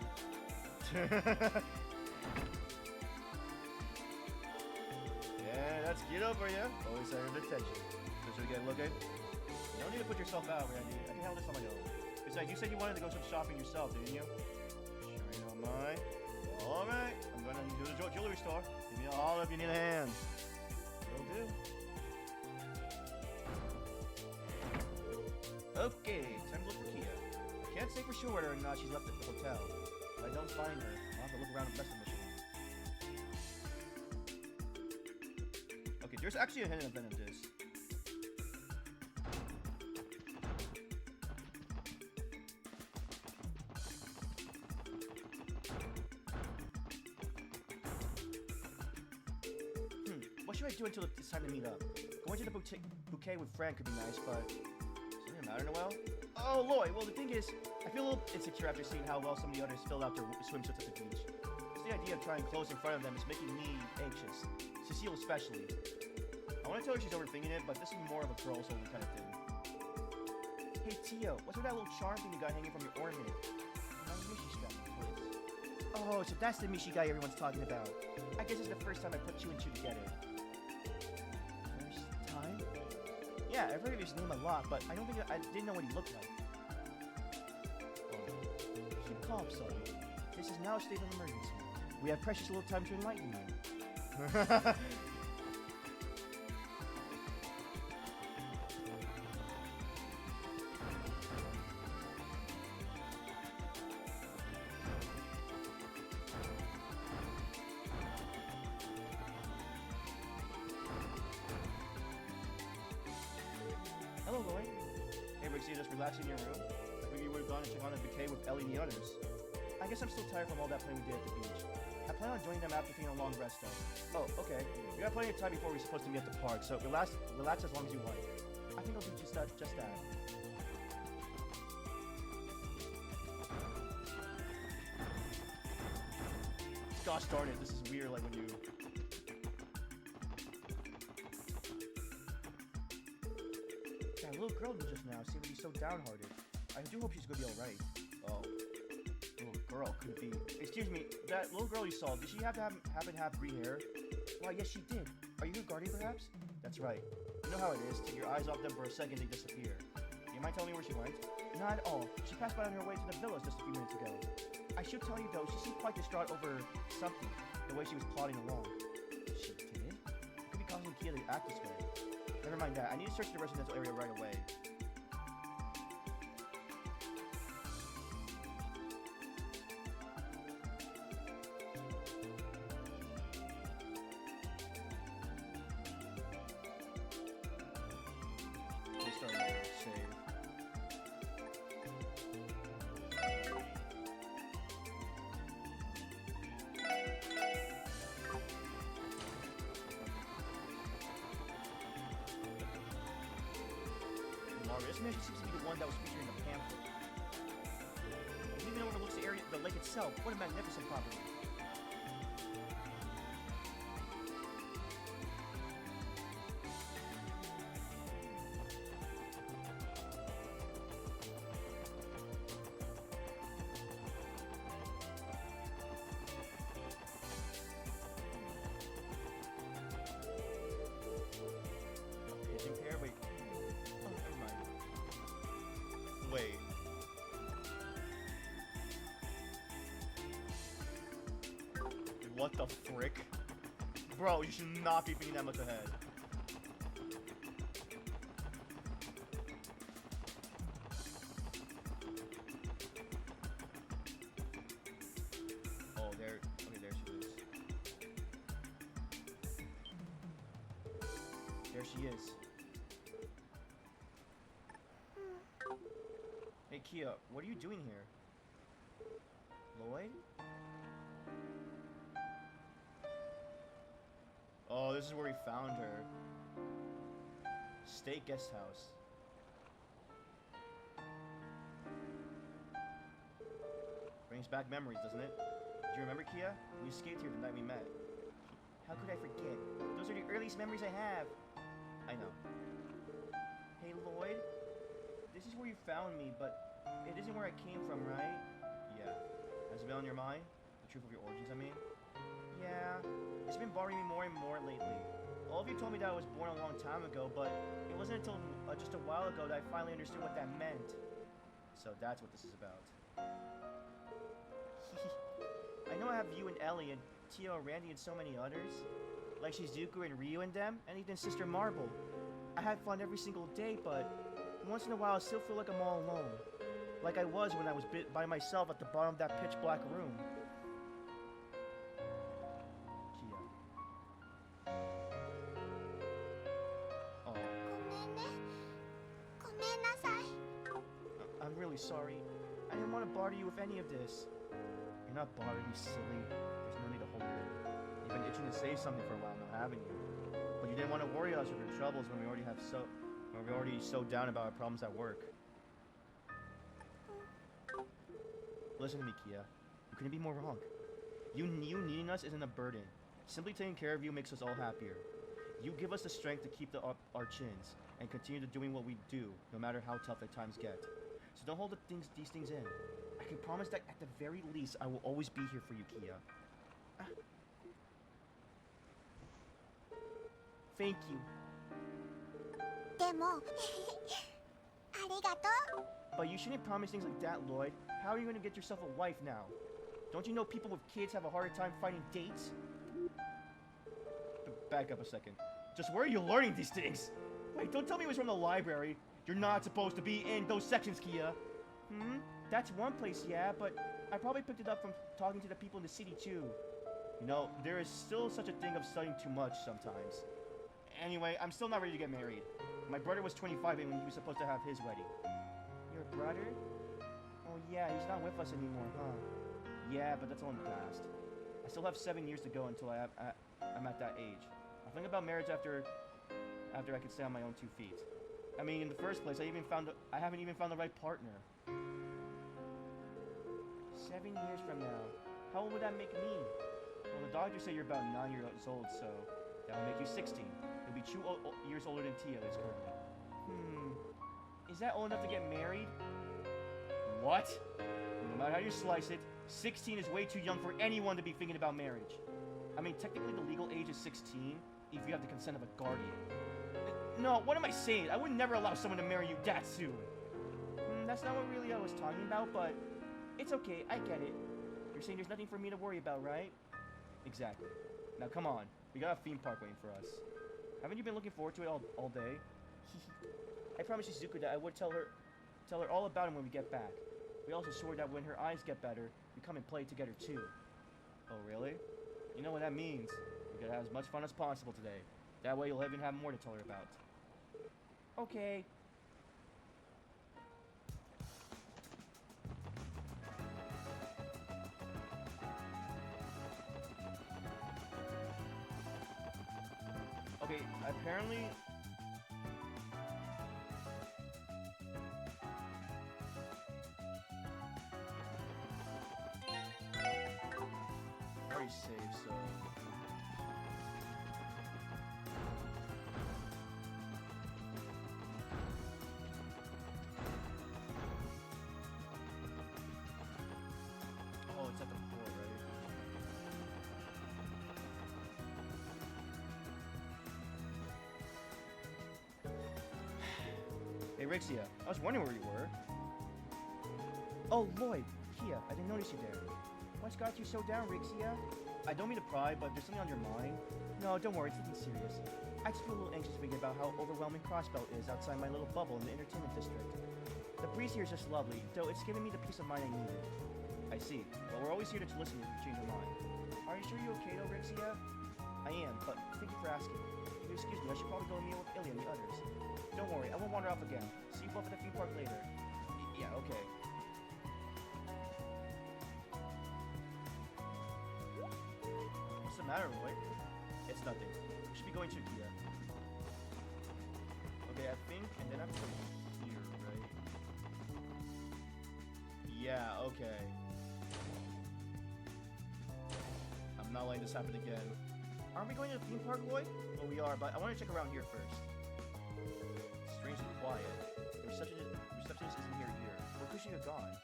Yeah, that's Keto for you. Always having attention. So should we get looking? You don't need to put yourself out, Randy. I can handle this on my own. Besides, you said you wanted to go some shopping yourself, didn't you? Sure you don't mind. Alright, I'm gonna do the jewelry store. Give me a holler if you need a hand. Will do. Okay, time to look for Kia. I can't say for sure whether or not she's left at the hotel. If I don't find her, I'll have to look around the rest of the mission. Okay, there's actually a hidden event of this. What should I do until it's time to meet up? Going to the bouquet with Frank could be nice, but... does it matter, Noel? Oh, Lloyd, well, the thing is, I feel a little insecure after seeing how well some of the others filled out their swimsuits at the beach. Just the idea of trying clothes in front of them is making me anxious. Cecile especially. I want to tell her she's overthinking it, but this is more of a girls-only kind of thing. Hey, Tio, what's with that little charm thing you got hanging from your ornament? My MISHY strap, please. Oh, so that's the MISHY guy everyone's talking about. I guess it's the first time I put two and two together. First time? Yeah, I've heard of his name a lot, but I didn't know what he looked like. Keep calm, son. This is now a state of emergency. We have precious little time to enlighten you. Hello, Lloyd. Hey, Rixie, just relaxing in your room? Maybe you would have gone and checked on a bouquet with Ellie and the others. I guess I'm still tired from all that playing we did at the beach. I plan on joining them after taking a long rest, though. Oh, okay. We got plenty of time before we're supposed to be at the park, so relax as long as you like. I think I'll do just that. Gosh darn it, this is weird, like when you... That little girl just now seemed to be so downhearted. I do hope she's gonna be alright. Oh. Little girl could be... Excuse me, that little girl you saw, did she happen to have green hair? Why, yes, she did. Are you her guardian, perhaps? That's right. You know how it is, take your eyes off them for a second, they disappear. Do you mind telling me where she went? Not at all. She passed by on her way to the villas just a few minutes ago. I should tell you, though, she seemed quite distraught over something, the way she was plodding along. She did? It could be causing Kia to act this way. Never mind that. I need to search the residential area right away. Restart my save. This mansion seems to be the one that was featured in the pamphlet. It even overlooks the area, the lake itself. What a magnificent property. Pigeon pair? Wait. Oh, never mind. Wait. What the frick? Bro, you should not be being that much ahead. Oh, there. Okay, there she is. There she is. Hey, Kia, what are you doing here? Lloyd? Oh, this is where we found her. State guest house. Brings back memories, doesn't it? Do you remember, Kia? We escaped here the night we met. How could I forget? Those are the earliest memories I have. I know. Hey, Lloyd? This is where you found me, but it isn't where I came from, right? Yeah. Has it been on your mind? The truth of your origins, I mean? Yeah. It's been bothering me more and more lately. All of you told me that I was born a long time ago, but it wasn't until just a while ago that I finally understood what that meant. So that's what this is about. I know I have you and Ellie and Tio and Randy and so many others. Like Shizuku and Ryu and them, and even Sister Marble. I had fun every single day, but once in a while I still feel like I'm all alone. Like I was when I was by myself at the bottom of that pitch black room. Kia. Oh. ごめんなさい。 I'm really sorry. I didn't want to bother you with any of this. You're not bothering me, silly. There's no need to hold it in. You've been itching to say something for a while now, haven't you? But you didn't want to worry us with your troubles when we're already so down about our problems at work. Listen to me, Kia. You couldn't be more wrong. You needing us isn't a burden. Simply taking care of you makes us all happier. You give us the strength to keep up our chins and continue to doing what we do, no matter how tough the times get. So don't hold these things in. I can promise that at the very least, I will always be here for you, Kia. Thank you. でもありがとう。But you shouldn't promise things like that, Lloyd. How are you gonna get yourself a wife now? Don't you know people with kids have a harder time finding dates? Back up a second. Just where are you learning these things? Wait, don't tell me it was from the library. You're not supposed to be in those sections, Kia. That's one place, yeah, but I probably picked it up from talking to the people in the city, too. You know, there is still such a thing of studying too much sometimes. Anyway, I'm still not ready to get married. My brother was 25 when he was supposed to have his wedding. Your brother? Oh, yeah, he's not with us anymore, huh? Yeah, but that's all in the past. I still have 7 years to go until I'm at that age. I'll think about marriage after I can stand on my own 2 feet. I mean, in the first place, I haven't even found the right partner. 7 years from now, how old would that make me? Well, the doctor said you're about 9 years old, so that would make you 16. You'll be 2 years older than Tia is currently. Is that old enough to get married? What? No matter how you slice it, 16 is way too young for anyone to be thinking about marriage. I mean, technically the legal age is 16 if you have the consent of a guardian. No, what am I saying? I would never allow someone to marry you that soon. That's not what really I was talking about, but it's okay, I get it. You're saying there's nothing for me to worry about, right? Exactly. Now come on, we got a theme park waiting for us. Haven't you been looking forward to it all day? I promised Shizuku that I would tell her all about him when we get back. We also swore that when her eyes get better, we come and play together too. Oh really? You know what that means. We gotta have as much fun as possible today. That way you'll even have more to tell her about. Okay. Okay, apparently... I already saved, so... Oh, it's at the port, right? Hey, Rixia, I was wondering where you were. Oh, Lloyd, Kia, I didn't notice you there. What's got you so down, Rixia? I don't mean to pry, but if there's something on your mind... No, don't worry, it's nothing serious. I just feel a little anxious thinking about how overwhelming Crossbelt is outside my little bubble in the entertainment district. The breeze here is just lovely, though it's giving me the peace of mind I needed. I see. Well, we're always here to listen if you change your mind. Are you sure you're okay though, Rixia? I am, but thank you for asking. If you excuse me, I should probably go and meet with Ilya and the others. Don't worry, I won't wander off again. See you both at the theme park later. Yeah, okay. What's the matter, Roy? It's nothing. We should be going to Kia. Okay, I think, and then I'm going here, right? Yeah, okay. I'm not letting this happen again. Aren't we going to the theme park, Lloyd? Well, we are, but I want to check around here first. It's strangely quiet. The receptionist isn't here either. Where could she have gone?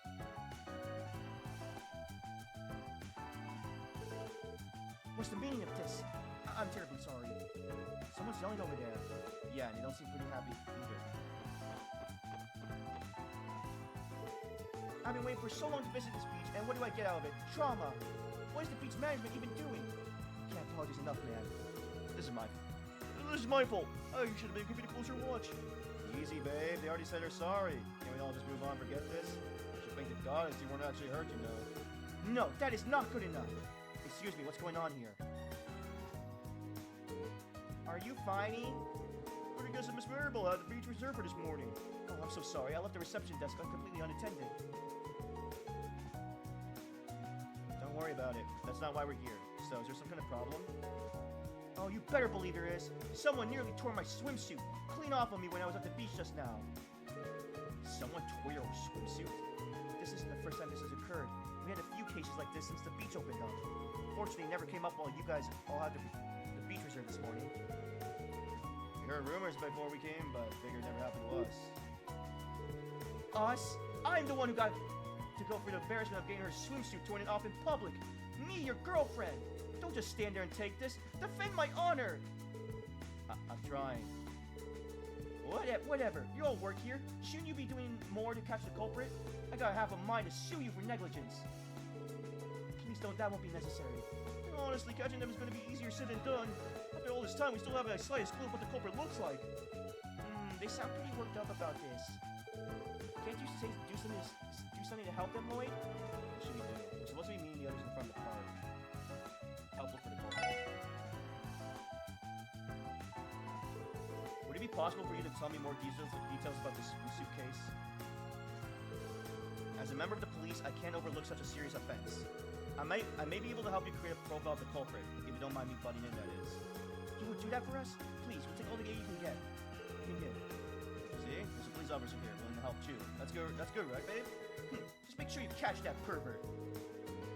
What's the meaning of this? I'm terribly sorry. Someone's yelling over there. Yeah, and they don't seem pretty happy either. I've been waiting for so long to visit this beach, and what do I get out of it? Trauma! What is the beach management even doing? Can't apologize enough, man. This is my fault. Oh, you should have been giving me a closer watch. Easy, babe. They already said they're sorry. Can we all just move on and forget this? You should thank the goddess you weren't actually hurt, you know. No, that is not good enough. Excuse me, what's going on here? Are you fighting? We're gonna get some Miss Maribel out of the beach reserve for this morning. Oh, I'm so sorry. I left the reception desk completely unattended. Don't worry about it. That's not why we're here. So, is there some kind of problem? Oh, you better believe there is. Someone nearly tore my swimsuit clean off of me when I was at the beach just now. Someone tore your swimsuit? This isn't the first time this has occurred. We had a few cases like this since the beach opened up. Fortunately, it never came up while you guys all had the beach reserve this morning. We heard rumors before we came, but figured it never happened to us. Us? I'm the one who got to go through the embarrassment of getting her swimsuit torn off in public. Me, your girlfriend. Don't just stand there and take this. Defend my honor. I'm trying. Whatever. You all work here. Shouldn't you be doing more to catch the culprit? I got half a mind to sue you for negligence. Please don't. That won't be necessary. Honestly, catching them is going to be easier said than done. After all this time, we still haven't the slightest clue what the culprit looks like. They sound pretty worked up about this. Can't you do something to help them, Lloyd? What should we do? We're supposed to be meeting the others in front of the car. Help look for the culprit. Would it be possible for you to tell me more details about this suitcase? As a member of the police, I can't overlook such a serious offense. I may be able to help you create a profile of the culprit, if you don't mind me butting in, that is. You would do that for us? Please, we'll take all the aid you can get. See? There's a police officer here willing to help too. That's good, right, babe? Just make sure you catch that pervert.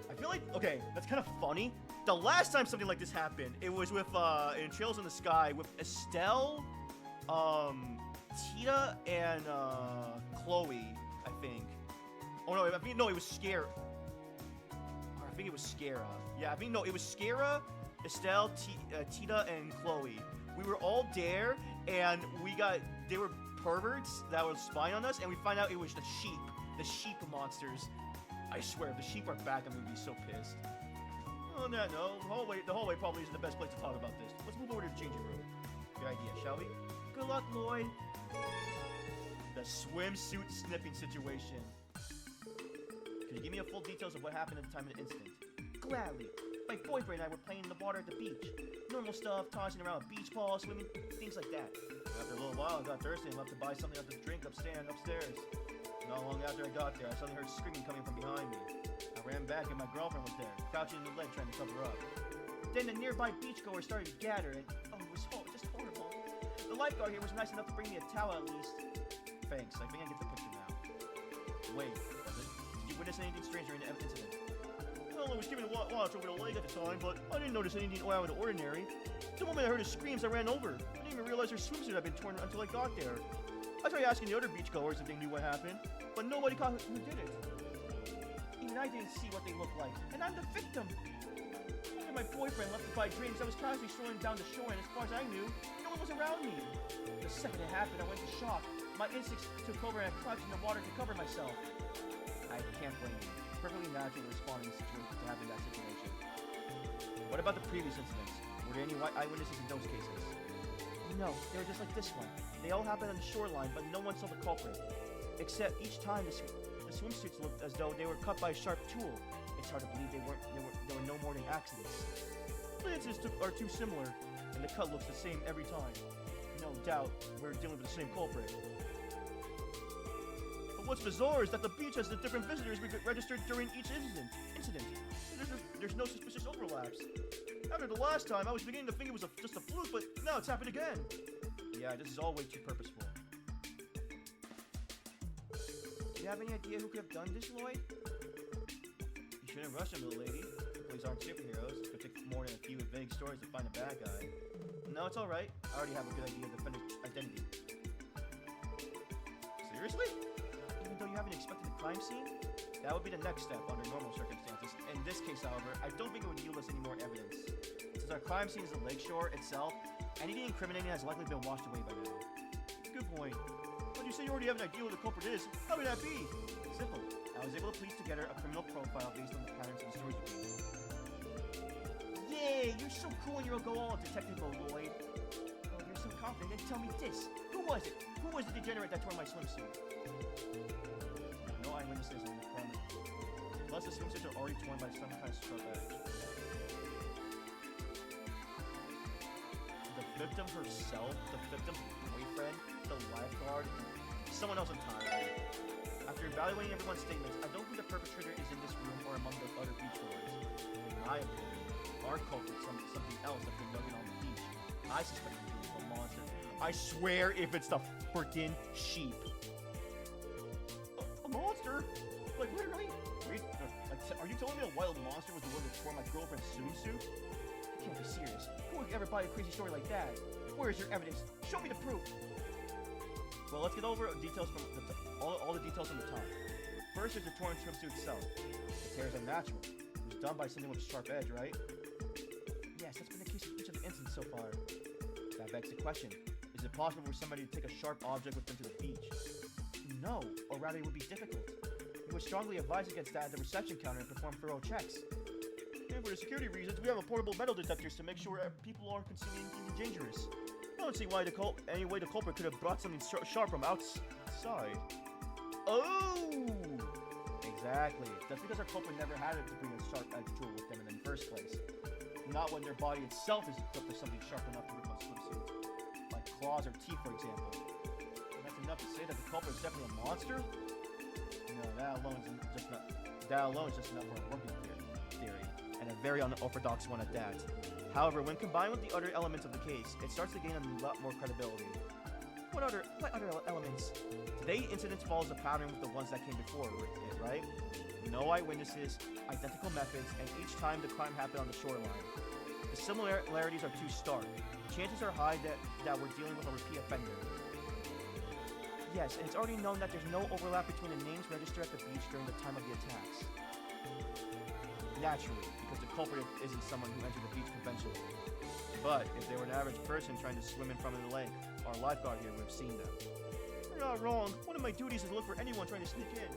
I feel like, okay, that's kind of funny. The last time something like this happened, it was with, in Trails in the Sky, with Estelle, Tita, and, Chloe, I think. Oh, no, no, it was Scare. I think it was Scara. Yeah, no, it was Scara, Estelle, Tita, and Chloe. We were all there, and they were perverts that were spying on us, and we find out it was the sheep monsters. I swear, if the sheep are back, I'm gonna be so pissed. On that note, the hallway probably isn't the best place to talk about this. Let's move over to the changing room. Good idea, shall we? Good luck, Lloyd. The swimsuit sniffing situation. Could you give me a full details of what happened at the time of the incident? Gladly. My boyfriend and I were playing in the water at the beach. Normal stuff, tossing around a beach ball, swimming, things like that. After a little while, I got thirsty and left to buy something to drink upstairs. Not long after I got there, I suddenly heard screaming coming from behind me. I ran back and my girlfriend was there, crouching in the lake trying to cover up. Then the nearby beachgoers started to gather, and it was just horrible. The lifeguard here was nice enough to bring me a towel at least. Thanks, I think I get the picture now. Wait, was it? Did you witness anything strange during the incident? Well, I was giving a watch over the lake at the time, but I didn't notice anything out of the ordinary. The moment I heard his screams, I ran over. I didn't even realize her swimsuit had been torn until I got there. I tried asking the other beachgoers if they knew what happened, but nobody caught who did it. Even I didn't see what they looked like, and I'm the victim. After my boyfriend left to buy drinks, I was casually strolling down the shore, and as far as I knew, no one was around me. The second it happened, I went to shock. My instincts took over, and I crouched in the water to cover myself. I can't blame you. Perfectly natural to respond in to having that situation. What about the previous incidents? Were there any eyewitnesses in those cases? No, they were just like this one. They all happened on the shoreline, but no one saw the culprit. Except each time the swimsuits looked as though they were cut by a sharp tool. It's hard to believe there were no more than accidents. The incidents are too similar, and the cut looks the same every time. No doubt, we're dealing with the same culprit. But what's bizarre is that the beach has the different visitors registered during each incident. There's no suspicious overlaps. After the last time, I was beginning to think it was just a fluke, but now it's happened again. Yeah, this is all way too purposeful. Do you have any idea who could have done this, Lloyd? You shouldn't rush him, little lady. Police aren't superheroes. It's gonna take more than a few vague stories to find a bad guy. No, it's alright. I already have a good idea of the defendant's identity. Seriously? Even though you haven't expected the crime scene? That would be the next step under normal circumstances. In this case, however, I don't think it would yield us any more evidence. Since our crime scene is the lakeshore itself, anything incriminating has likely been washed away by now. Good point. But you say you already have an idea what the culprit is. How would that be? Simple. I was able to piece together a criminal profile based on the patterns of the stories we gave. Yay! You're so cool in your go-all detective mode, Lloyd. Oh, you're so confident. Then tell me this. Who was it? Who was the degenerate that tore my swimsuit? No eyewitnesses in the front. Unless the swimsuits are already torn by some kind of sharp edge. The victim herself, the victim's boyfriend, the lifeguard, someone else entirely. After evaluating everyone's statements, I don't think the perpetrator is in this room or among the other beachgoers. In my opinion, our culprit is something else that's been lurking on the beach. I suspect it to be a monster. I swear if it's the freaking sheep. A monster? Like literally? Are you telling me a wild monster was the one that tore my girlfriend's swimsuit? You can't be serious. Who would ever buy a crazy story like that? Where is your evidence? Show me the proof. Well, let's get over details from all the details from the top. First, there's the torn swimsuit itself. The tears are natural. It was done by something with a sharp edge, right? Yes, that's been the case with each of the incidents so far. That begs the question: Is it possible for somebody to take a sharp object with them to the beach? No, or rather it would be difficult. We would strongly advise against that at the reception counter and perform thorough checks. And for the security reasons, we have a portable metal detectors to make sure people aren't consuming anything dangerous. I don't see why any way the culprit could have brought something sharp from outside. Oh! Exactly. That's because our culprit never had to bring a sharp-edged tool with them in the first place. Not when their body itself is equipped with something sharp enough to rip a swimsuit. Like claws or teeth, for example. And that's enough to say that the culprit is definitely a monster? No, that alone is just not for a working theory. And a very unorthodox one at that. However, when combined with the other elements of the case, it starts to gain a lot more credibility. What other elements? Today's incident follows a pattern with the ones that came before it, right? No eyewitnesses, identical methods, and each time the crime happened on the shoreline. The similarities are too stark. Chances are high that we're dealing with a repeat offender. Yes, and it's already known that there's no overlap between the names registered at the beach during the time of the attacks. Naturally, because the culprit isn't someone who entered the beach conventionally. But if they were an average person trying to swim in front of the lake, our lifeguard here would have seen them. You're not wrong. One of my duties is to look for anyone trying to sneak in.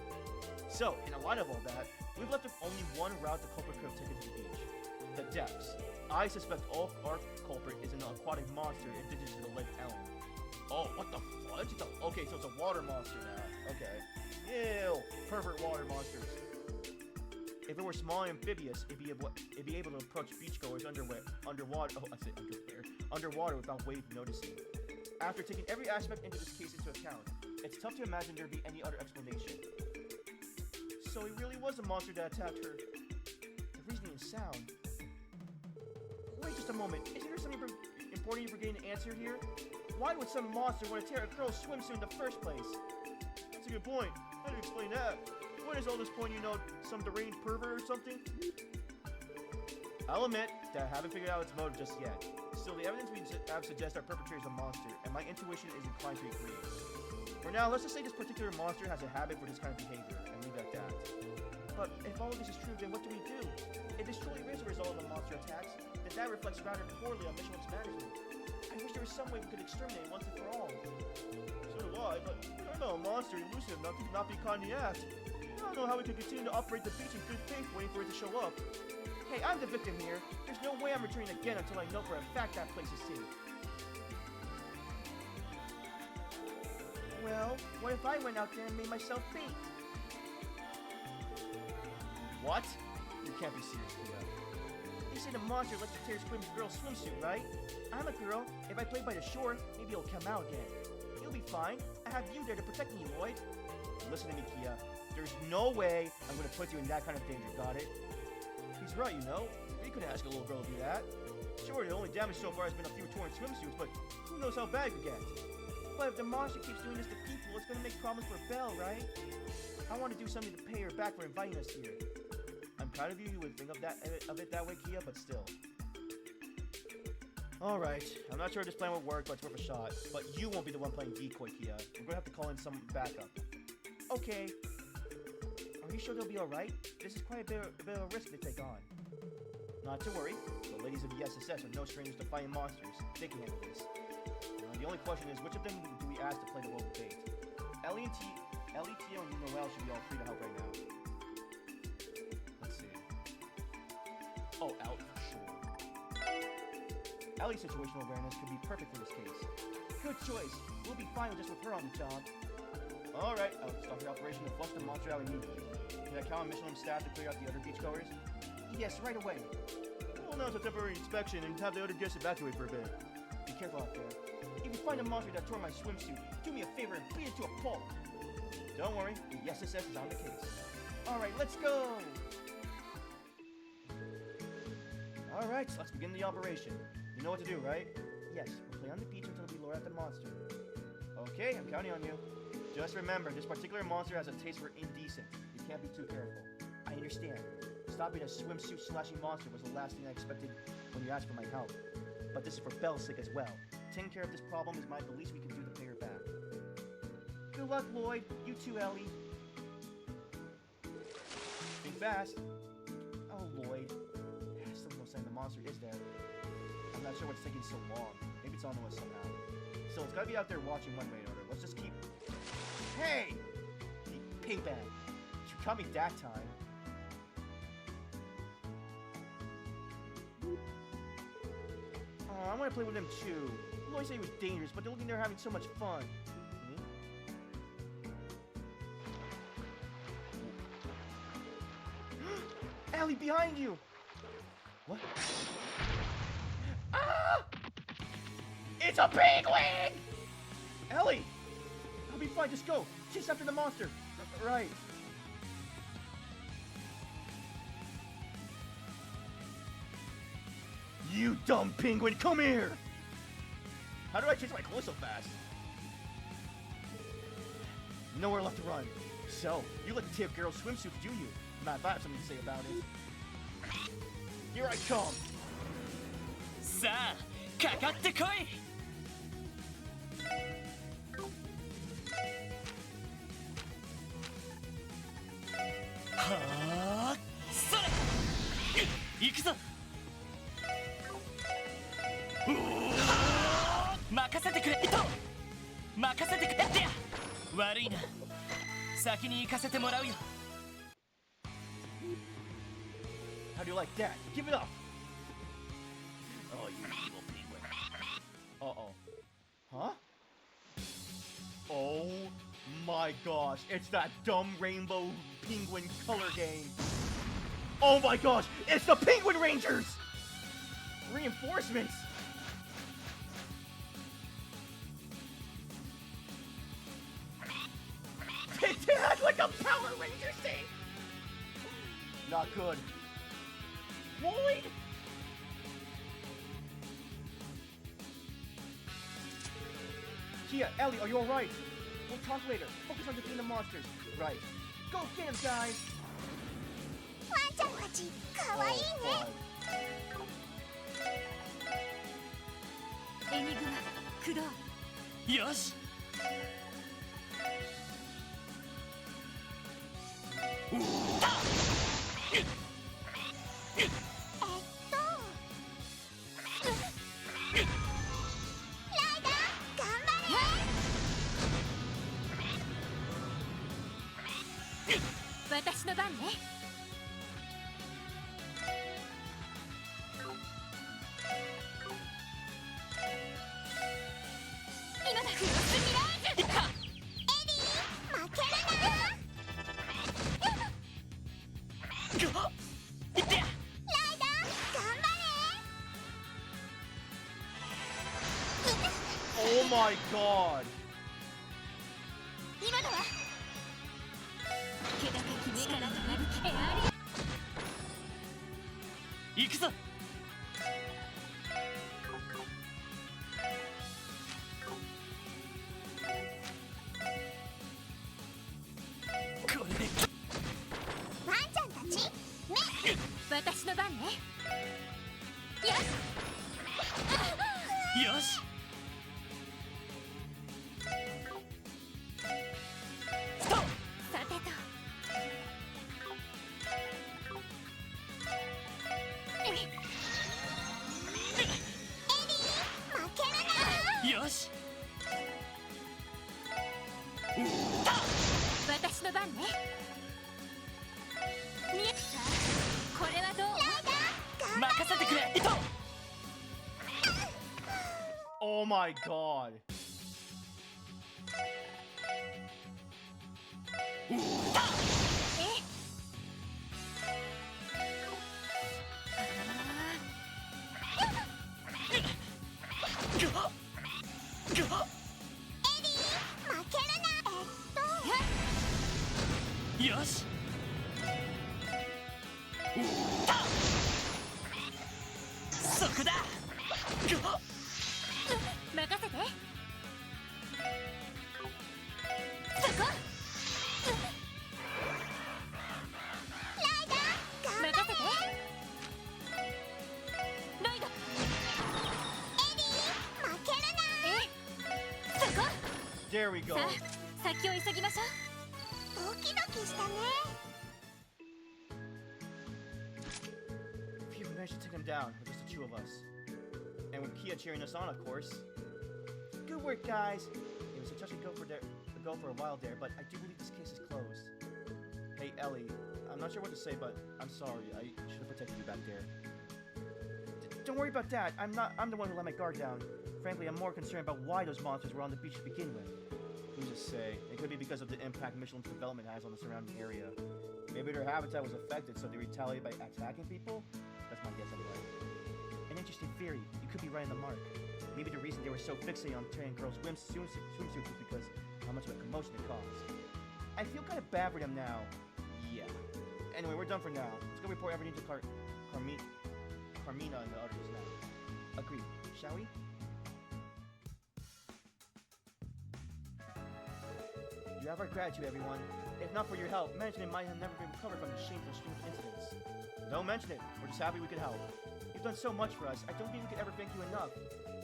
So, in the light of all that, we've left with only one route the culprit could have taken to the beach. The depths. I suspect our culprit is an aquatic monster indigenous to the Lake Elm. Oh, what the fudge? Okay, so it's a water monster now. Okay. Ew, pervert water monsters. If it were small and amphibious, it'd be able to approach beachgoers underwater without wave noticing. After taking every aspect into this case into account, it's tough to imagine there'd be any other explanation. So he really was a monster that attacked her. The reasoning is sound. Wait just a moment. Isn't there something important for getting an answer here? Why would some monster want to tear a girl's swimsuit in the first place? That's a good point. How do you explain that? What is all this point, some deranged pervert or something? I'll admit that I haven't figured out its motive just yet. Still, the evidence we have suggests our perpetrator is a monster, and my intuition is inclined to agree. For now, let's just say this particular monster has a habit for this kind of behavior, and leave it at that. But if all of this is true, then what do we do? If this truly is a result of the monster attacks, then that reflects rather poorly on Michelin's management. I wish there was some way we could exterminate once and for all. So do I, but I don't know a monster elusive enough to not be caught in the act. I don't know how we could continue to operate the beach in good faith waiting for it to show up. Hey, I'm the victim here. There's no way I'm returning again until I know for a fact that place is safe. Well, what if I went out there and made myself bait? What? You can't be serious, Kia. They say the monster lets you tear a girl's swimsuit, right? I'm a girl. If I play by the shore, maybe it'll come out again. You'll be fine. I have you there to protect me, Lloyd. Listen to me, Kia. There's no way I'm going to put you in that kind of danger, got it? He's right, You couldn't ask a little girl to do that. Sure, the only damage so far has been a few torn swimsuits, but who knows how bad it could get? But if the monster keeps doing this to people, it's going to make problems for Belle, right? I want to do something to pay her back for inviting us here. I'm proud of you would think of it that way, Kia, but still. Alright, I'm not sure if this plan will work, but it's worth a shot. But you won't be the one playing decoy, Kia. We're going to have to call in some backup. Okay. Are you sure they'll be alright? This is quite a bit of a risk to take on. Not to worry. The ladies of the SSS are no strangers to fighting monsters. They can handle this. The only question is, which of them do we ask to play the role of bait? Ellie, Tio, and Noel should be all free to help right now. Let's see. Oh, out for sure. Ellie's situational awareness could be perfect for this case. Good choice. We'll be fine just with her on the job. Alright, I'll start the operation to flush the monster out immediately. Can I count on Michelin's staff to clear out the other beachgoers? Yes, right away. We'll announce a temporary inspection and have the other guests evacuate for a bit. Be careful out there. If you find a monster that tore my swimsuit, do me a favor and beat it to a pulp. Don't worry, the SSS is on the case. Alright, let's go! Alright, let's begin the operation. You know what to do, right? Yes, we'll play on the beach until we lure out the monster. Okay, I'm counting on you. Just remember, this particular monster has a taste for indecent. You can't be too careful. I understand. Stopping a swimsuit-slashing monster was the last thing I expected when you asked for my help. But this is for Belle's sake as well. Taking care of this problem is the least we can do to pay her back. Good luck, Lloyd. You too, Ellie. Think fast. Oh, Lloyd. Still no sign the monster is there. I'm not sure what's taking so long. Maybe it's on to us somehow. So it's gotta be out there watching one way or another. Let's just keep... Hey! Pigman. You caught me that time. I want to play with them too. Lloyd said he was dangerous, but they're looking there having so much fun. Ellie, behind you! What? Ah! It's a penguin! Ellie! I'll be fine, just go. Chase after the monster. Right. You dumb penguin, come here! How do I change my clothes so fast? Nowhere left to run. So, you let the tip girl swimsuit, do you? Not if I have something to say about it. Here I come! さあかかってこいはあそれ行くぞ任せてくれ任せてくれってや悪いな先に行かせてもらうよ How do you like that? Give it up! Oh, you evil penguin. Uh-oh. Huh? Oh my gosh, it's that dumb rainbow penguin color game. Oh my gosh, it's the Penguin Rangers! Reinforcements! They act like a Power Rangers thing! Not good. Lloyd! Kia, Ellie, are you alright? We'll talk later. Focus on defeating the monsters. Right. Go get him, guys! ワンちゃんたちかわいいね God. エニグマ駆動よし私の番ね今だクロスミラージュエリー負けるないってやライダー頑張 Oh my god! れ今だわ気高き力となるエアリ行くぞこれでワンちゃんたちね私の番ねよしよしストップさてとエリー負けるなよし私の番ねミクさんこれはどうライダー任せてくれイト Oh my god! よしそこだ任せてそこライダー任せてライダーエリー負けるなそこ There we go. さあ先を急ぎましょうドキドキしたね Phew, we managed to take him down with just the two of us. And with Kia cheering us on, of course. Good Good work, guys. It was such a go for a while there, but I do believe this case is closed. Hey, Ellie. I'm not sure what to say, but I'm sorry. I should have protected you back there. Don't worry about that. I'm the one who let my guard down. Frankly, I'm more concerned about why those monsters were on the beach to begin with. Who's to say? It could be because of the impact Michelin's development has on the surrounding area. Maybe their habitat was affected, so they retaliate by attacking people? That's my guess anyway. An interesting theory. You could be right on the mark. Maybe the reason they were so fixated on turning girls' swimsuits was because how much of a commotion it caused. I feel kind of bad for them now. Yeah. Anyway, we're done for now. Let's go report everything to Carmina and the others now. Agreed. Shall we? You have our gratitude, everyone. If not for your help, management might have never been recovered from the shameful string of incidents. Don't mention it. We're just happy we could help. You've done so much for us. I don't think we could ever thank you enough.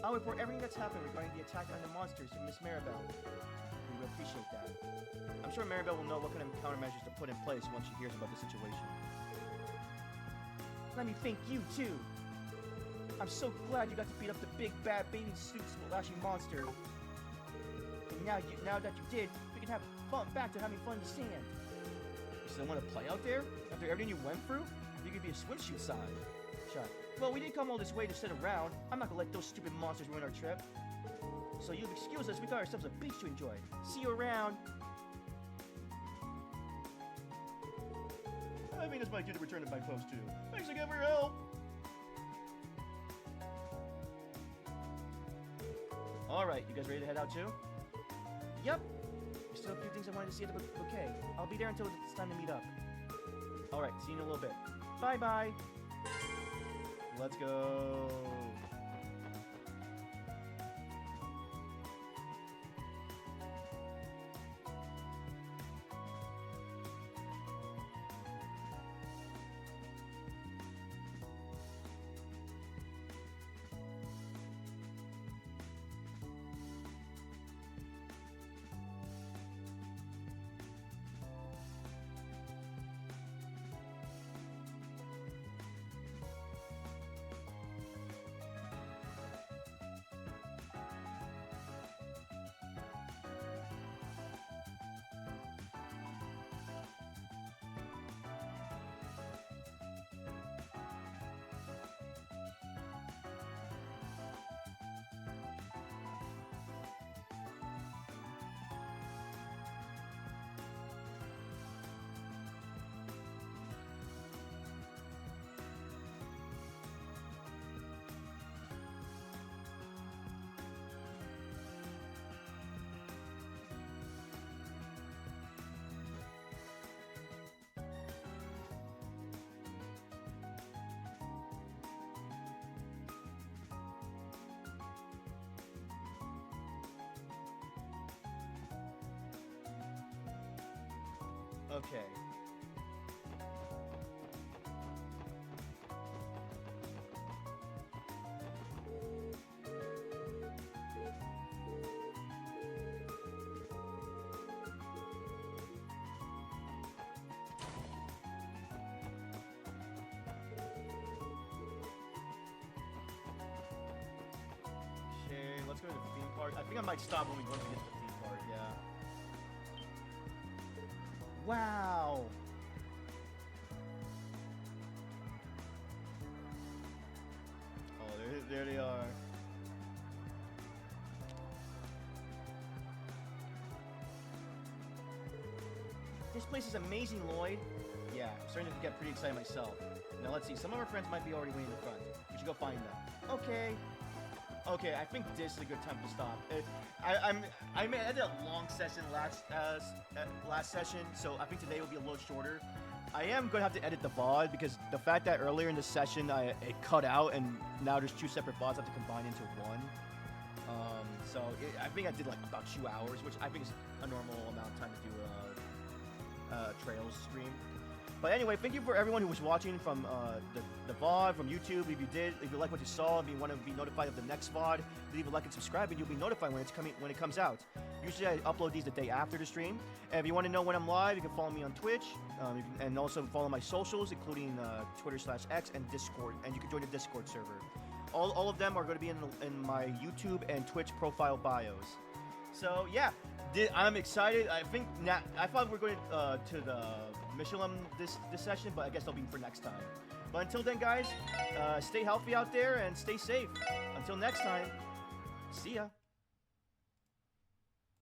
I'll report everything that's happened regarding the attack on the monsters to Miss Maribel. We will appreciate that. I'm sure Maribel will know what kind of countermeasures to put in place once she hears about the situation. Let me thank you, too. I'm so glad you got to beat up the big, bad, baby suit-slashing monster. And now that you did, we can have fun back to having fun in the sand. You still want to play out there? After everything you went through? You could be a swimsuit side. Shut. Well, we didn't come all this way to sit around. I'm not gonna let those stupid monsters ruin our trip. So you'll excuse us, we got ourselves a beach to enjoy. See you around. I think this might get a return to my post too. Thanks again for your help. Alright, you guys ready to head out too? Yep. There's still a few things I wanted to see at the bouquet. I'll be there until it's time to meet up. Alright, see you in a little bit. Bye-bye. Let's go. Okay. Okay, let's go to the theme park. I think I might stop when we go to the theme park, yeah. Wow! Oh, there they are. This place is amazing, Lloyd. Yeah, I'm starting to get pretty excited myself. Now let's see, some of our friends might be already waiting in the front. We should go find them. Okay. Okay, I think this is a good time to stop. I did a long session last session, so I think today will be a little shorter. I am going to have to edit the VOD because the fact that earlier in the session it cut out and now there's two separate VODs I have to combine into one. I think I did like about 2 hours, which I think is a normal amount of time to do a Trails stream. But anyway, thank you for everyone who was watching from the VOD, from YouTube. If you like what you saw, if you want to be notified of the next VOD, leave a like and subscribe, and you'll be notified when it comes out. Usually I upload these the day after the stream. And if you want to know when I'm live, you can follow me on Twitch, and also follow my socials, including Twitter/X and Discord, and you can join the Discord server. all of them are going to be in my YouTube and Twitch profile bios. So yeah, I'm excited. I think I thought we were going to the Michelin this session, but I guess that'll be for next time. But until then, guys, stay healthy out there and stay safe. Until next time, see ya.